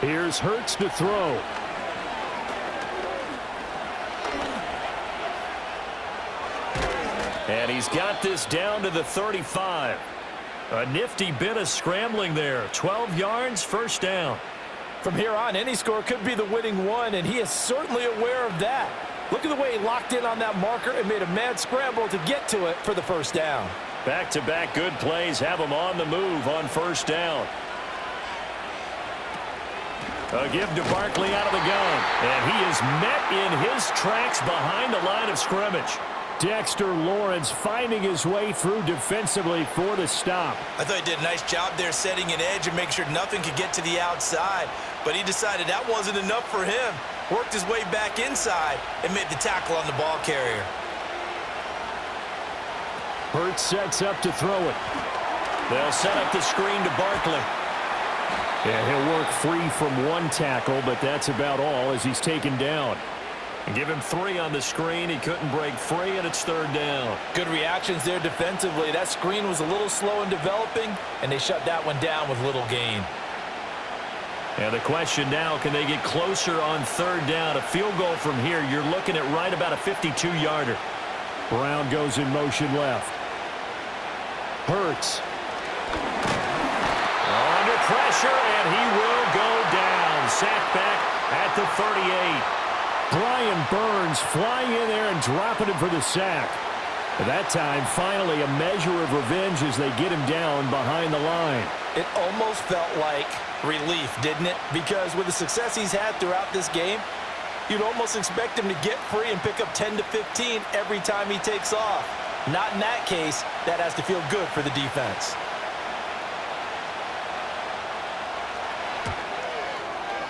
Here's Hurts to throw. And he's got this down to the 35. A nifty bit of scrambling there. 12 yards, 1st down. From here on, any score could be the winning one, and he is certainly aware of that. Look at the way he locked in on that marker and made a mad scramble to get to it for the 1st down. Back-to-back good plays have him on the move on 1st down. A give to Barkley out of the gun. And he is met in his tracks behind the line of scrimmage. Dexter Lawrence finding his way through defensively for the stop. I thought he did a nice job there setting an edge and make sure nothing could get to the outside. But he decided that wasn't enough for him. Worked his way back inside and made the tackle on the ball carrier. Hurts sets up to throw it. They'll set up the screen to Barkley. And he'll work free from one tackle, but that's about all as he's taken down. And give him 3 on the screen. He couldn't break free, and it's 3rd down. Good reactions there defensively. That screen was a little slow in developing, and they shut that one down with little gain. And the question now, can they get closer on third down? A field goal from here, you're looking at right about a 52-yarder. Brown goes in motion left. Hurts. Under pressure, and he will go down. Sacked back at the 38. Brian Burns flying in there and dropping him for the sack. At that time, finally a measure of revenge as they get him down behind the line. It almost felt like relief, didn't it? Because with the success he's had throughout this game, you'd almost expect him to get free and pick up 10 to 15 every time he takes off. Not in that case. That has to feel good for the defense.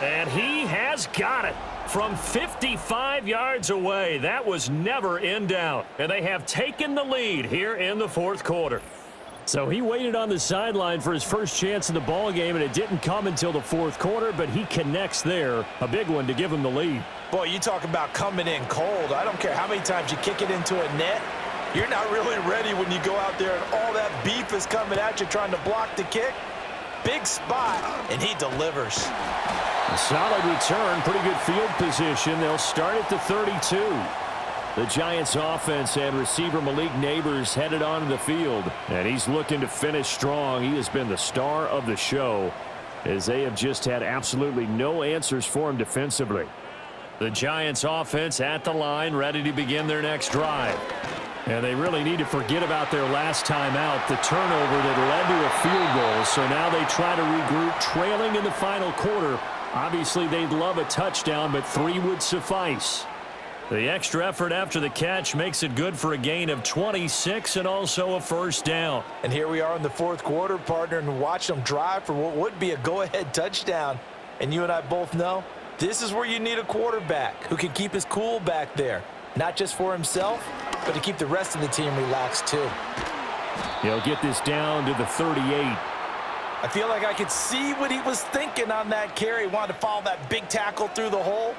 And he has got it from 55 yards away. That was never in doubt. And they have taken the lead here in the fourth quarter. So he waited on the sideline for his first chance in the ball game, and it didn't come until the fourth quarter, but he connects there. A big one to give him the lead. Boy, you talk about coming in cold. I don't care how many times you kick it into a net. You're not really ready when you go out there and all that beef is coming at you trying to block the kick. Big spot, and he delivers. A solid return, pretty good field position. They'll start at the 32. The Giants offense and receiver Malik Neighbors headed onto the field, and he's looking to finish strong. He has been the star of the show as they have just had absolutely no answers for him defensively. The Giants offense at the line, ready to begin their next drive. And they really need to forget about their last time out, the turnover that led to a field goal. So now they try to regroup, trailing in the final quarter. Obviously, they'd love a touchdown, but 3 would suffice. The extra effort after the catch makes it good for a gain of 26 and also a first down. And here we are in the fourth quarter, partner, and watch them drive for what would be a go-ahead touchdown. And you and I both know this is where you need a quarterback who can keep his cool back there. Not just for himself, but to keep the rest of the team relaxed too. He'll get this down to the 38. I feel like I could see what he was thinking on that carry. Wanted to follow that big tackle through the hole.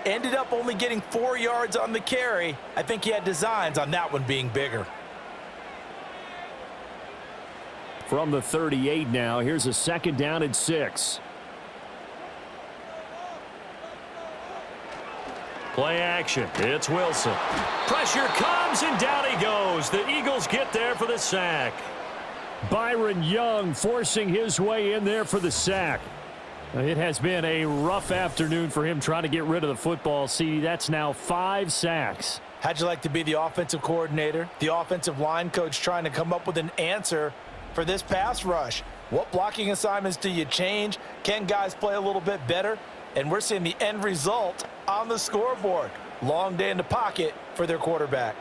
Ended up only getting 4 yards on the carry. I think he had designs on that one being bigger. From the 38 now, here's a second down and 6. Play action. It's Wilson. Pressure comes, and down he goes. The Eagles get there for the sack. Byron Young forcing his way in there for the sack. It has been a rough afternoon for him trying to get rid of the football. See, that's now 5 sacks. How'd you like to be the offensive coordinator, the offensive line coach trying to come up with an answer for this pass rush? What blocking assignments do you change? Can guys play a little bit better? And we're seeing the end result on the scoreboard. Long day in the pocket for their quarterback.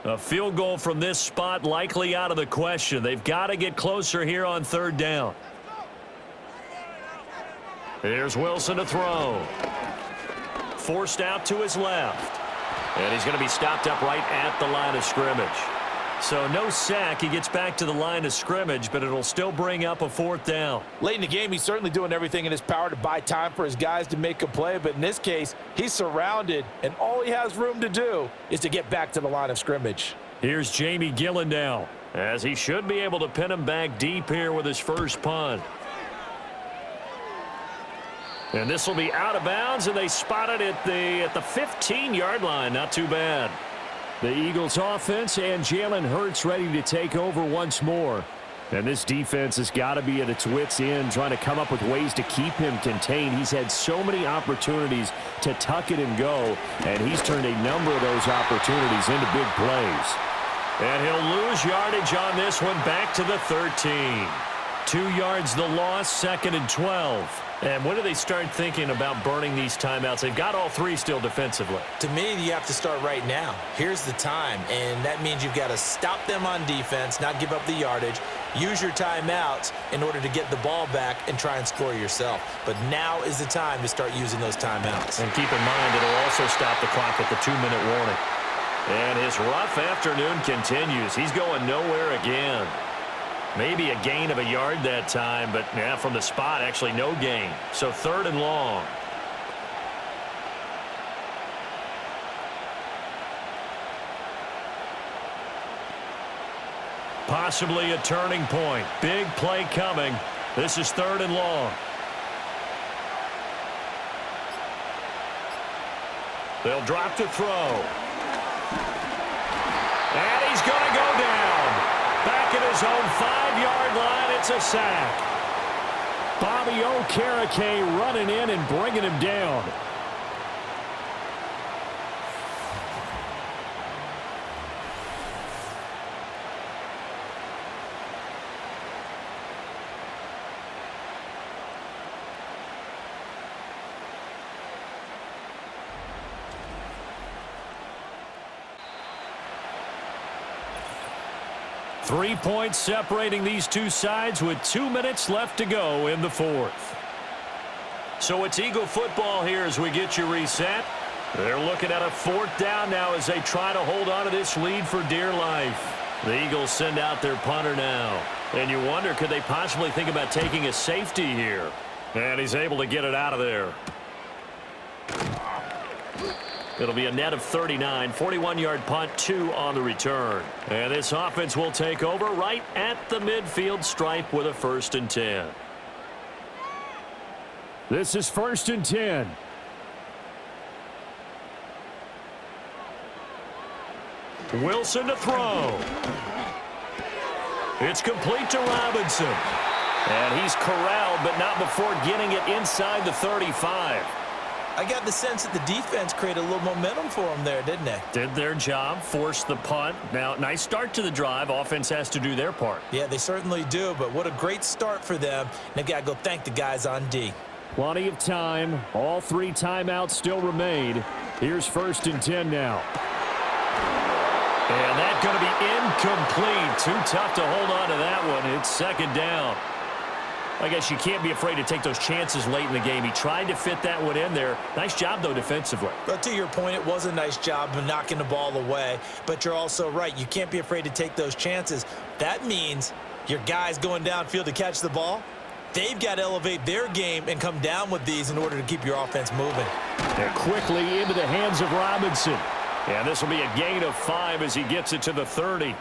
A field goal from this spot likely out of the question. They've got to get closer here on third down. Here's Wilson to throw. Forced out to his left. And he's going to be stopped up right at the line of scrimmage. So no sack. He gets back to the line of scrimmage, but it'll still bring up a fourth down. Late in the game, he's certainly doing everything in his power to buy time for his guys to make a play. But in this case, he's surrounded, and all he has room to do is to get back to the line of scrimmage. Here's Jamie Gillen now, as he should be able to pin him back deep here with his first punt. And this will be out of bounds, and they spot it at the 15-yard line. Not too bad. The Eagles offense and Jalen Hurts ready to take over once more. And this defense has got to be at its wits' end, trying to come up with ways to keep him contained. He's had so many opportunities to tuck it and go, and he's turned a number of those opportunities into big plays. And he'll lose yardage on this one, back to the 13. 2 yards the loss, 2nd and 12. And when do they start thinking about burning these timeouts? They've got all 3 still defensively. To me, you have to start right now. Here's the time, and that means you've got to stop them on defense, not give up the yardage, use your timeouts in order to get the ball back and try and score yourself. But now is the time to start using those timeouts. And keep in mind, it'll also stop the clock at the 2-minute warning. And his rough afternoon continues. He's going nowhere again. Maybe a gain of a yard that time, but yeah, from the spot, actually no gain. So 3rd and long. Possibly a turning point. Big play coming. This is 3rd and long. They'll drop to throw. And he's going to go down. Back at his own 5-yard line, it's a sack. Bobby Okereke running in and bringing him down. Three points separating these two sides with 2 minutes left to go in the 4th. So it's Eagle football here as we get you reset. They're looking at a 4th down now as they try to hold on to this lead for dear life. The Eagles send out their punter now. And you wonder, could they possibly think about taking a safety here? And he's able to get it out of there. It'll be a net of 39, 41-yard punt, 2 on the return. And this offense will take over right at the midfield stripe with a 1st and 10. This is 1st and 10. Wilson to throw. It's complete to Robinson. And he's corralled, but not before getting it inside the 35. I got the sense that the defense created a little momentum for them there, didn't they? Did their job, forced the punt. Now, nice start to the drive. Offense has to do their part. Yeah, they certainly do, but what a great start for them. They've got to go thank the guys on D. Plenty of time. All 3 timeouts still remain. Here's 1st and 10 now. And that's going to be incomplete. Too tough to hold on to that one. It's 2nd down. I guess you can't be afraid to take those chances late in the game. He tried to fit that one in there. Nice job, though, defensively. But to your point, it was a nice job of knocking the ball away. But you're also right. You can't be afraid to take those chances. That means your guys going downfield to catch the ball, they've got to elevate their game and come down with these in order to keep your offense moving. And quickly into the hands of Robinson. And this will be a gain of 5 as he gets it to the 30.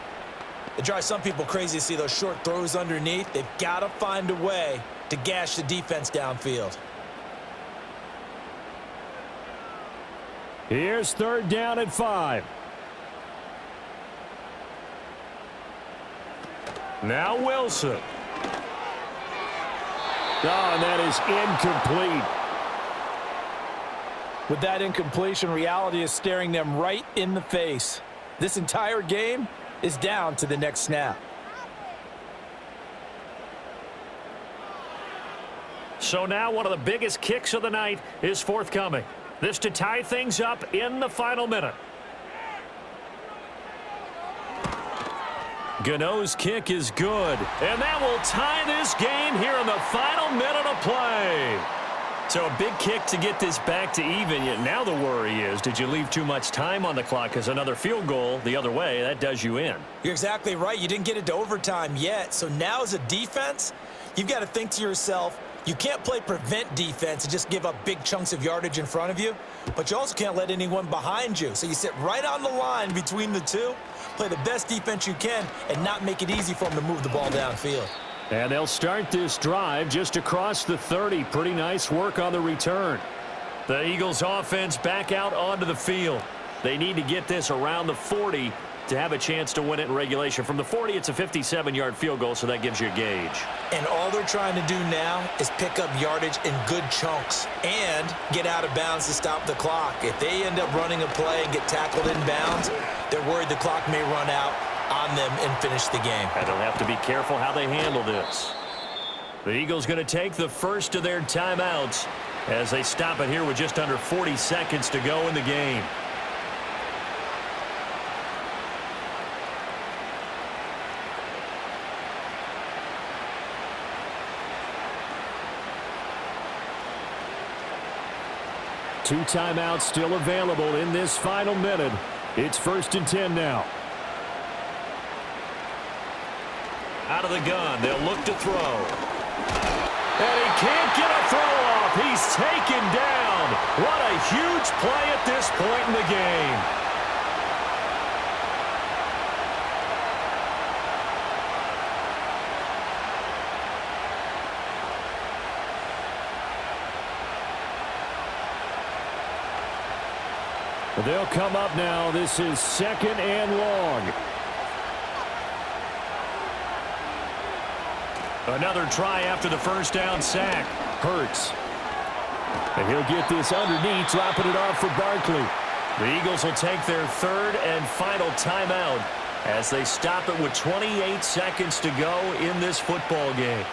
It drives some people crazy to see those short throws underneath. They've got to find a way to gash the defense downfield. Here's 3rd down and 5. Now Wilson. Oh, and that is incomplete. With that incompletion, reality is staring them right in the face. This entire game is down to the next snap. So now one of the biggest kicks of the night is forthcoming. This to tie things up in the final minute. Gano's kick is good. And that will tie this game here in the final minute of play. So a big kick to get this back to even. Yet now the worry is, did you leave too much time on the clock? Because another field goal the other way, that does you in. You're exactly right. You didn't get it to overtime yet. So now as a defense, you've got to think to yourself, you can't play prevent defense and just give up big chunks of yardage in front of you. But you also can't let anyone behind you. So you sit right on the line between the two, play the best defense you can, and not make it easy for them to move the ball downfield. And they'll start this drive just across the 30. Pretty nice work on the return. The Eagles offense back out onto the field. They need to get this around the 40 to have a chance to win it in regulation. From the 40, it's a 57-yard field goal, so that gives you a gauge. And all they're trying to do now is pick up yardage in good chunks and get out of bounds to stop the clock. If they end up running a play and get tackled in bounds, they're worried the clock may run out on them and finish the game. And they'll have to be careful how they handle this. The Eagles going to take the first of their timeouts as they stop it here with just under 40 seconds to go in the game. Two timeouts still available in this final minute. It's 1st and 10 now. Out of the gun, they'll look to throw. And he can't get a throw off. He's taken down. What a huge play at this point in the game. They'll come up now. This is 2nd and long. Another try after the first down sack. Hurts. And he'll get this underneath, dropping it off for Barkley. The Eagles will take their 3rd and final timeout as they stop it with 28 seconds to go in this football game.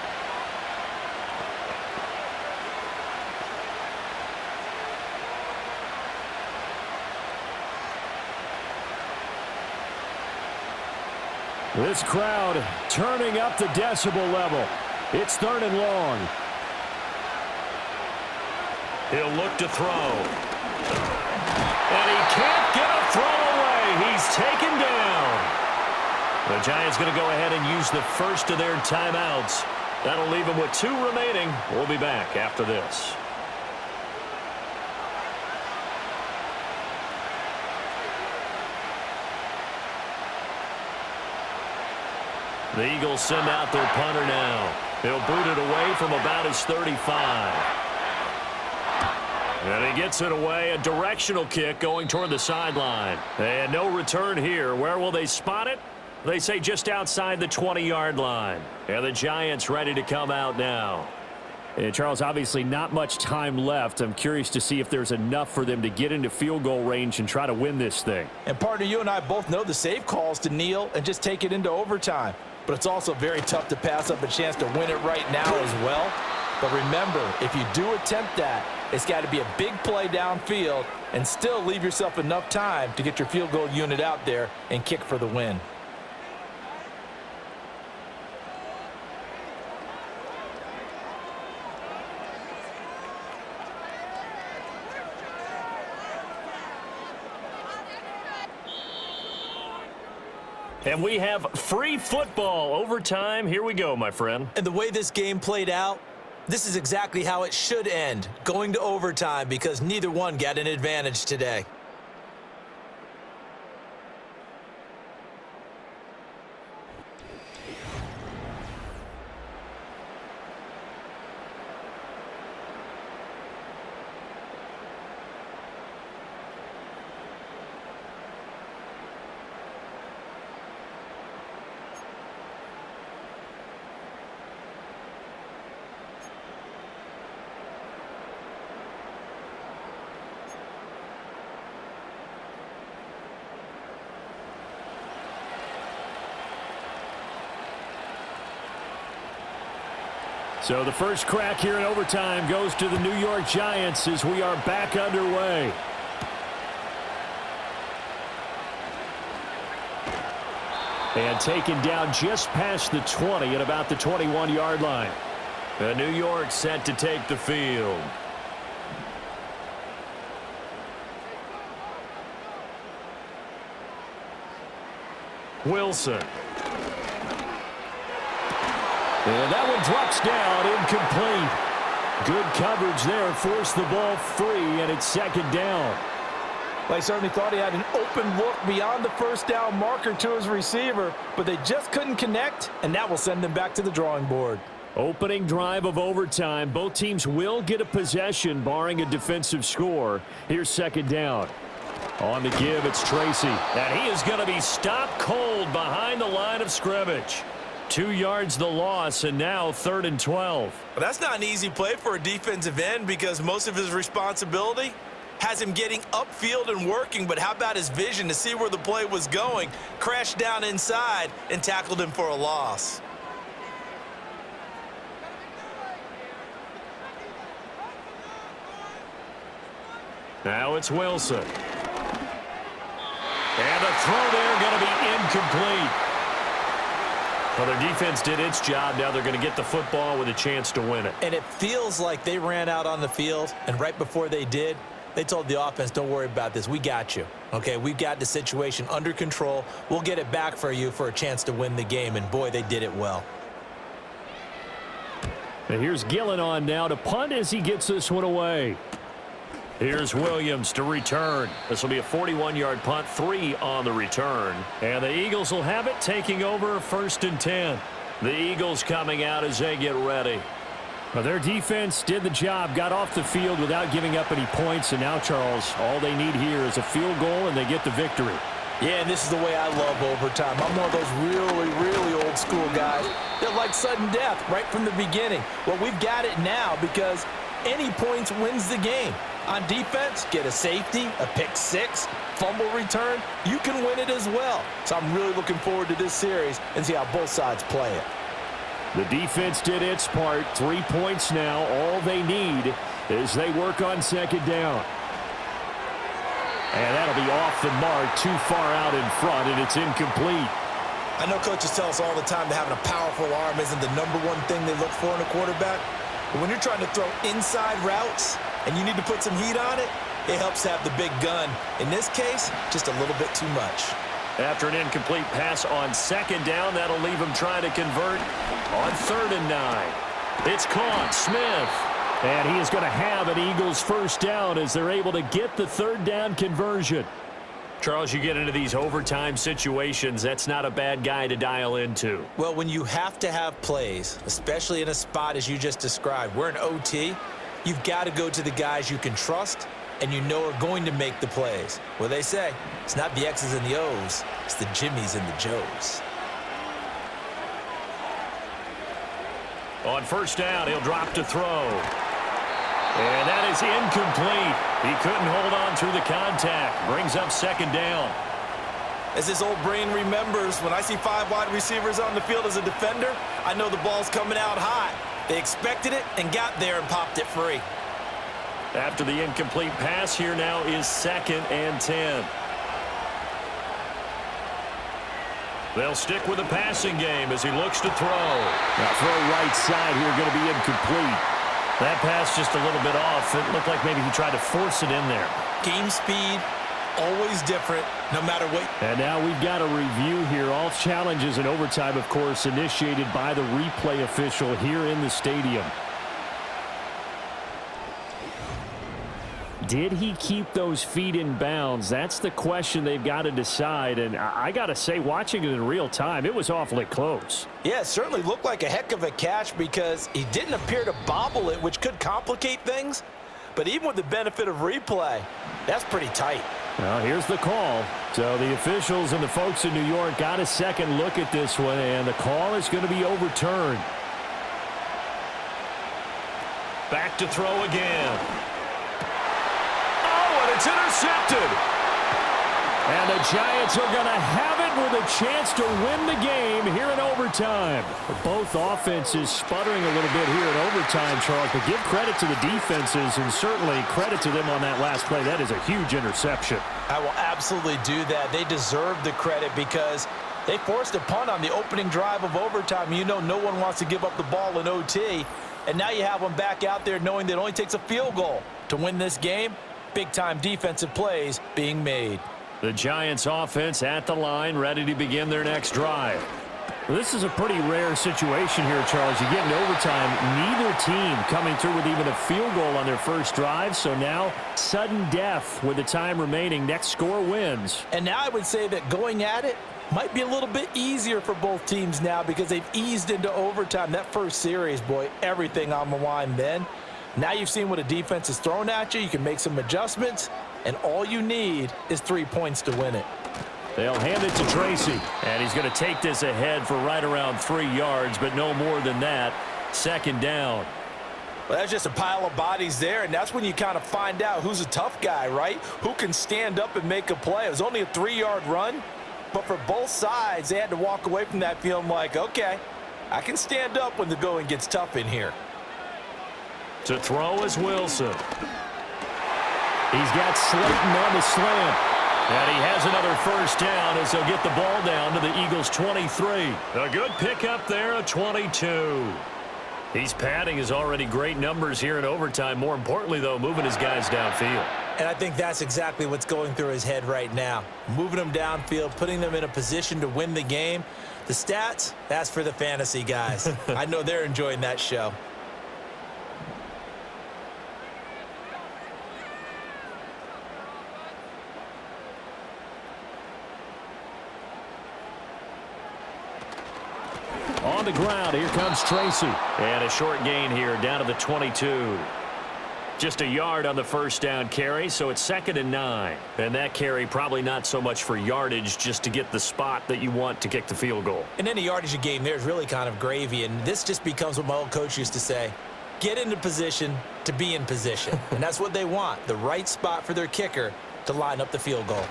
This crowd turning up the decibel level. It's 3rd and long. He'll look to throw. And he can't get a throw away. He's taken down. The Giants going to go ahead and use the first of their timeouts. That'll leave them with 2 remaining. We'll be back after this. The Eagles send out their punter now. He'll boot it away from about his 35. And he gets it away. A directional kick going toward the sideline. And no return here. Where will they spot it? They say just outside the 20-yard line. And the Giants ready to come out now. And Charles, obviously not much time left. I'm curious to see if there's enough for them to get into field goal range and try to win this thing. And partner, you and I both know the safe calls to kneel and just take it into overtime. But it's also very tough to pass up a chance to win it right now as well. But remember, if you do attempt that, it's got to be a big play downfield and still leave yourself enough time to get your field goal unit out there and kick for the win. And we have free football overtime. Here we go, my friend. And the way this game played out, this is exactly how it should end, going to overtime, because neither one got an advantage today. So the first crack here in overtime goes to the New York Giants as we are back underway. And taken down just past the 20 at about the 21-yard line. New York set to take the field. Wilson. And that one drops down, incomplete. Good coverage there, forced the ball free, and it's 2nd down. Well, I certainly thought he had an open look beyond the first down marker to his receiver, but they just couldn't connect, and that will send them back to the drawing board. Opening drive of overtime. Both teams will get a possession, barring a defensive score. Here's 2nd down. On the give, it's Tracy. And he is going to be stopped cold behind the line of scrimmage. 2 yards the loss, and now 3rd and 12. Well, that's not an easy play for a defensive end because most of his responsibility has him getting upfield and working, but how about his vision to see where the play was going, crashed down inside, and tackled him for a loss. Now it's Wilson. And the throw there going to be incomplete. Well, their defense did its job. Now they're going to get the football with a chance to win it. And it feels like they ran out on the field, and right before they did, they told the offense, don't worry about this. We got you. Okay, we've got the situation under control. We'll get it back for you for a chance to win the game. And, boy, they did it well. And here's Gillen on now to punt as he gets this one away. Here's Williams to return. This will be a 41-yard punt, 3 on the return. And the Eagles will have it, taking over 1st and 10. The Eagles coming out as they get ready. Well, their defense did the job, got off the field without giving up any points, and now, Charles, all they need here is a field goal, and they get the victory. Yeah, and this is the way I love overtime. I'm one of those really, really old school guys that like sudden death right from the beginning. Well, we've got it now because any points wins the game. On defense, get a safety, a pick six, fumble return, you can win it as well. So I'm really looking forward to this series and see how both sides play it. The defense did its part. 3 points now. All they need as they work on second down. And that'll be off the mark, too far out in front, and it's incomplete. I know coaches tell us all the time that having a powerful arm isn't the #1 thing they look for in a quarterback. But when you're trying to throw inside routes and you need to put some heat on it, it helps to have the big gun. In this case, just a little bit too much. After an incomplete pass on second down, that'll leave him trying to convert on 3rd and 9. It's caught. Smith. And he is going to have an Eagles first down as they're able to get the 3rd down conversion. Charles, you get into these overtime situations, that's not a bad guy to dial into. Well, when you have to have plays, especially in a spot as you just described, we're in OT, you've got to go to the guys you can trust and you know are going to make the plays. Well, they say it's not the X's and the O's, it's the Jimmies and the Joes. On first down, he'll drop to throw. And that is incomplete. He couldn't hold on through the contact. Brings up second down. As his old brain remembers, when I see 5 wide receivers on the field as a defender, I know the ball's coming out hot. They expected it and got there and popped it free. After the incomplete pass, here now is 2nd and 10. They'll stick with the passing game as he looks to throw. Now throw right side here, going to be incomplete. That pass just a little bit off. It looked like maybe he tried to force it in there. Game speed, always different, no matter what. And now we've got a review here. All challenges in overtime, of course, initiated by the replay official here in the stadium. Did he keep those feet in bounds? That's the question they've got to decide. And I got to say, watching it in real time, it was awfully close. Yeah, it certainly looked like a heck of a catch because he didn't appear to bobble it, which could complicate things. But even with the benefit of replay, that's pretty tight. Well, here's the call. So the officials and the folks in New York got a second look at this one, and the call is going to be overturned. Back to throw again. It's intercepted. And the Giants are going to have it with a chance to win the game here in overtime. Both offenses sputtering a little bit here in overtime, Charles, but give credit to the defenses and certainly credit to them on that last play. That is a huge interception. I will absolutely do that. They deserve the credit because they forced a punt on the opening drive of overtime. You know no one wants to give up the ball in OT, and now you have them back out there knowing that it only takes a field goal to win this game. Big-time defensive plays being made. The Giants offense at the line, ready to begin their next drive. Well, this is a pretty rare situation here, Charles. You get in overtime, neither team coming through with even a field goal on their first drive. So now, sudden death with the time remaining. Next score wins. And now I would say that going at it might be a little bit easier for both teams now because they've eased into overtime. That first series, boy, everything on the line then. Now you've seen what a defense is thrown at you. You can make some adjustments, and all you need is 3 points to win it. They'll hand it to Tracy, and he's going to take this ahead for right around 3 yards, but no more than that. Second down. Well, that's just a pile of bodies there, and that's when you kind of find out who's a tough guy, right? Who can stand up and make a play. It was only a 3-yard run, but for both sides, they had to walk away from that feeling like, okay, I can stand up when the going gets tough in here. To throw is Wilson. He's got Slayton on the slant. And he has another first down as they'll get the ball down to the Eagles' 23. A good pickup there, a 22. He's padding his already great numbers here in overtime. More importantly, though, moving his guys downfield. And I think that's exactly what's going through his head right now. Moving them downfield, putting them in a position to win the game. The stats, that's for the fantasy guys. I know they're enjoying that show. On the ground, here comes Tracy. And a short gain here down to the 22. Just a yard on the first down carry, so it's 2nd and 9. And that carry probably not so much for yardage, just to get the spot that you want to kick the field goal. And any yardage you gain there is really kind of gravy, and this just becomes what my old coach used to say. Get into position to be in position. And that's what they want, the right spot for their kicker to line up the field goal.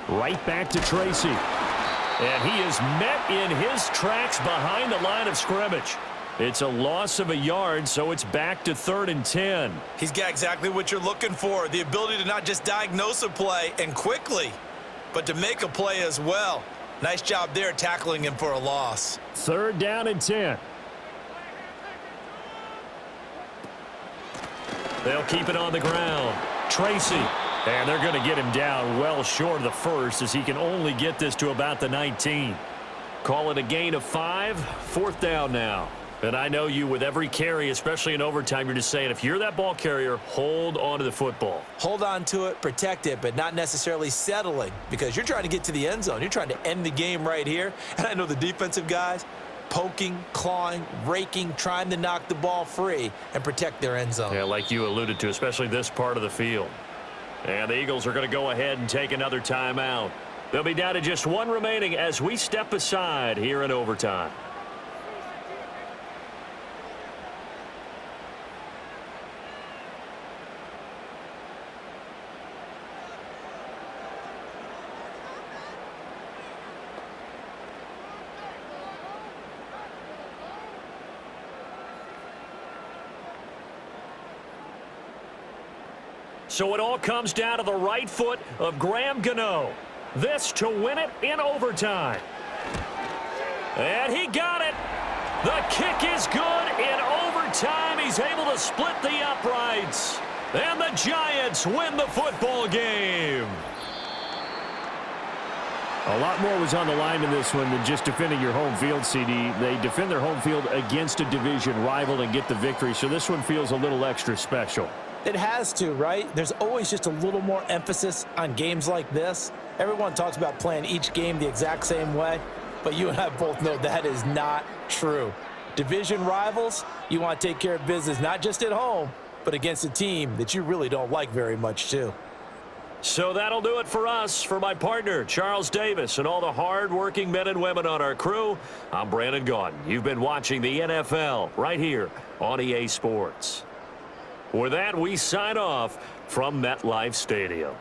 Right back to Tracy. And he is met in his tracks behind the line of scrimmage. It's a loss of a yard, so it's back to 3rd and 10. He's got exactly what you're looking for, the ability to not just diagnose a play and quickly, but to make a play as well. Nice job there tackling him for a loss. 3rd down and 10. They'll keep it on the ground. Tracy. And they're going to get him down well short of the first, as he can only get this to about the 19. Call it a gain of 5. 4th down now. And I know you, with every carry, especially in overtime, you're just saying, if you're that ball carrier, hold on to the football. Hold on to it, protect it, but not necessarily settling, because you're trying to get to the end zone. You're trying to end the game right here. And I know the defensive guys, poking, clawing, raking, trying to knock the ball free and protect their end zone. Yeah, like you alluded to, especially this part of the field. And the Eagles are going to go ahead and take another timeout. They'll be down to just 1 remaining as we step aside here in overtime. So it all comes down to the right foot of Graham Gano. This to win it in overtime. And he got it. The kick is good in overtime. He's able to split the uprights. And the Giants win the football game. A lot more was on the line in this one than just defending your home field, CD. They defend their home field against a division rival and get the victory. So this one feels a little extra special. It has to, right? There's always just a little more emphasis on games like this. Everyone talks about playing each game the exact same way, but you and I both know that is not true. Division rivals, you want to take care of business not just at home, but against a team that you really don't like very much too. So that'll do it for us. For my partner, Charles Davis, and all the hard-working men and women on our crew, I'm Brandon Gaudin. You've been watching the NFL right here on EA Sports. With that, we sign off from MetLife Stadium.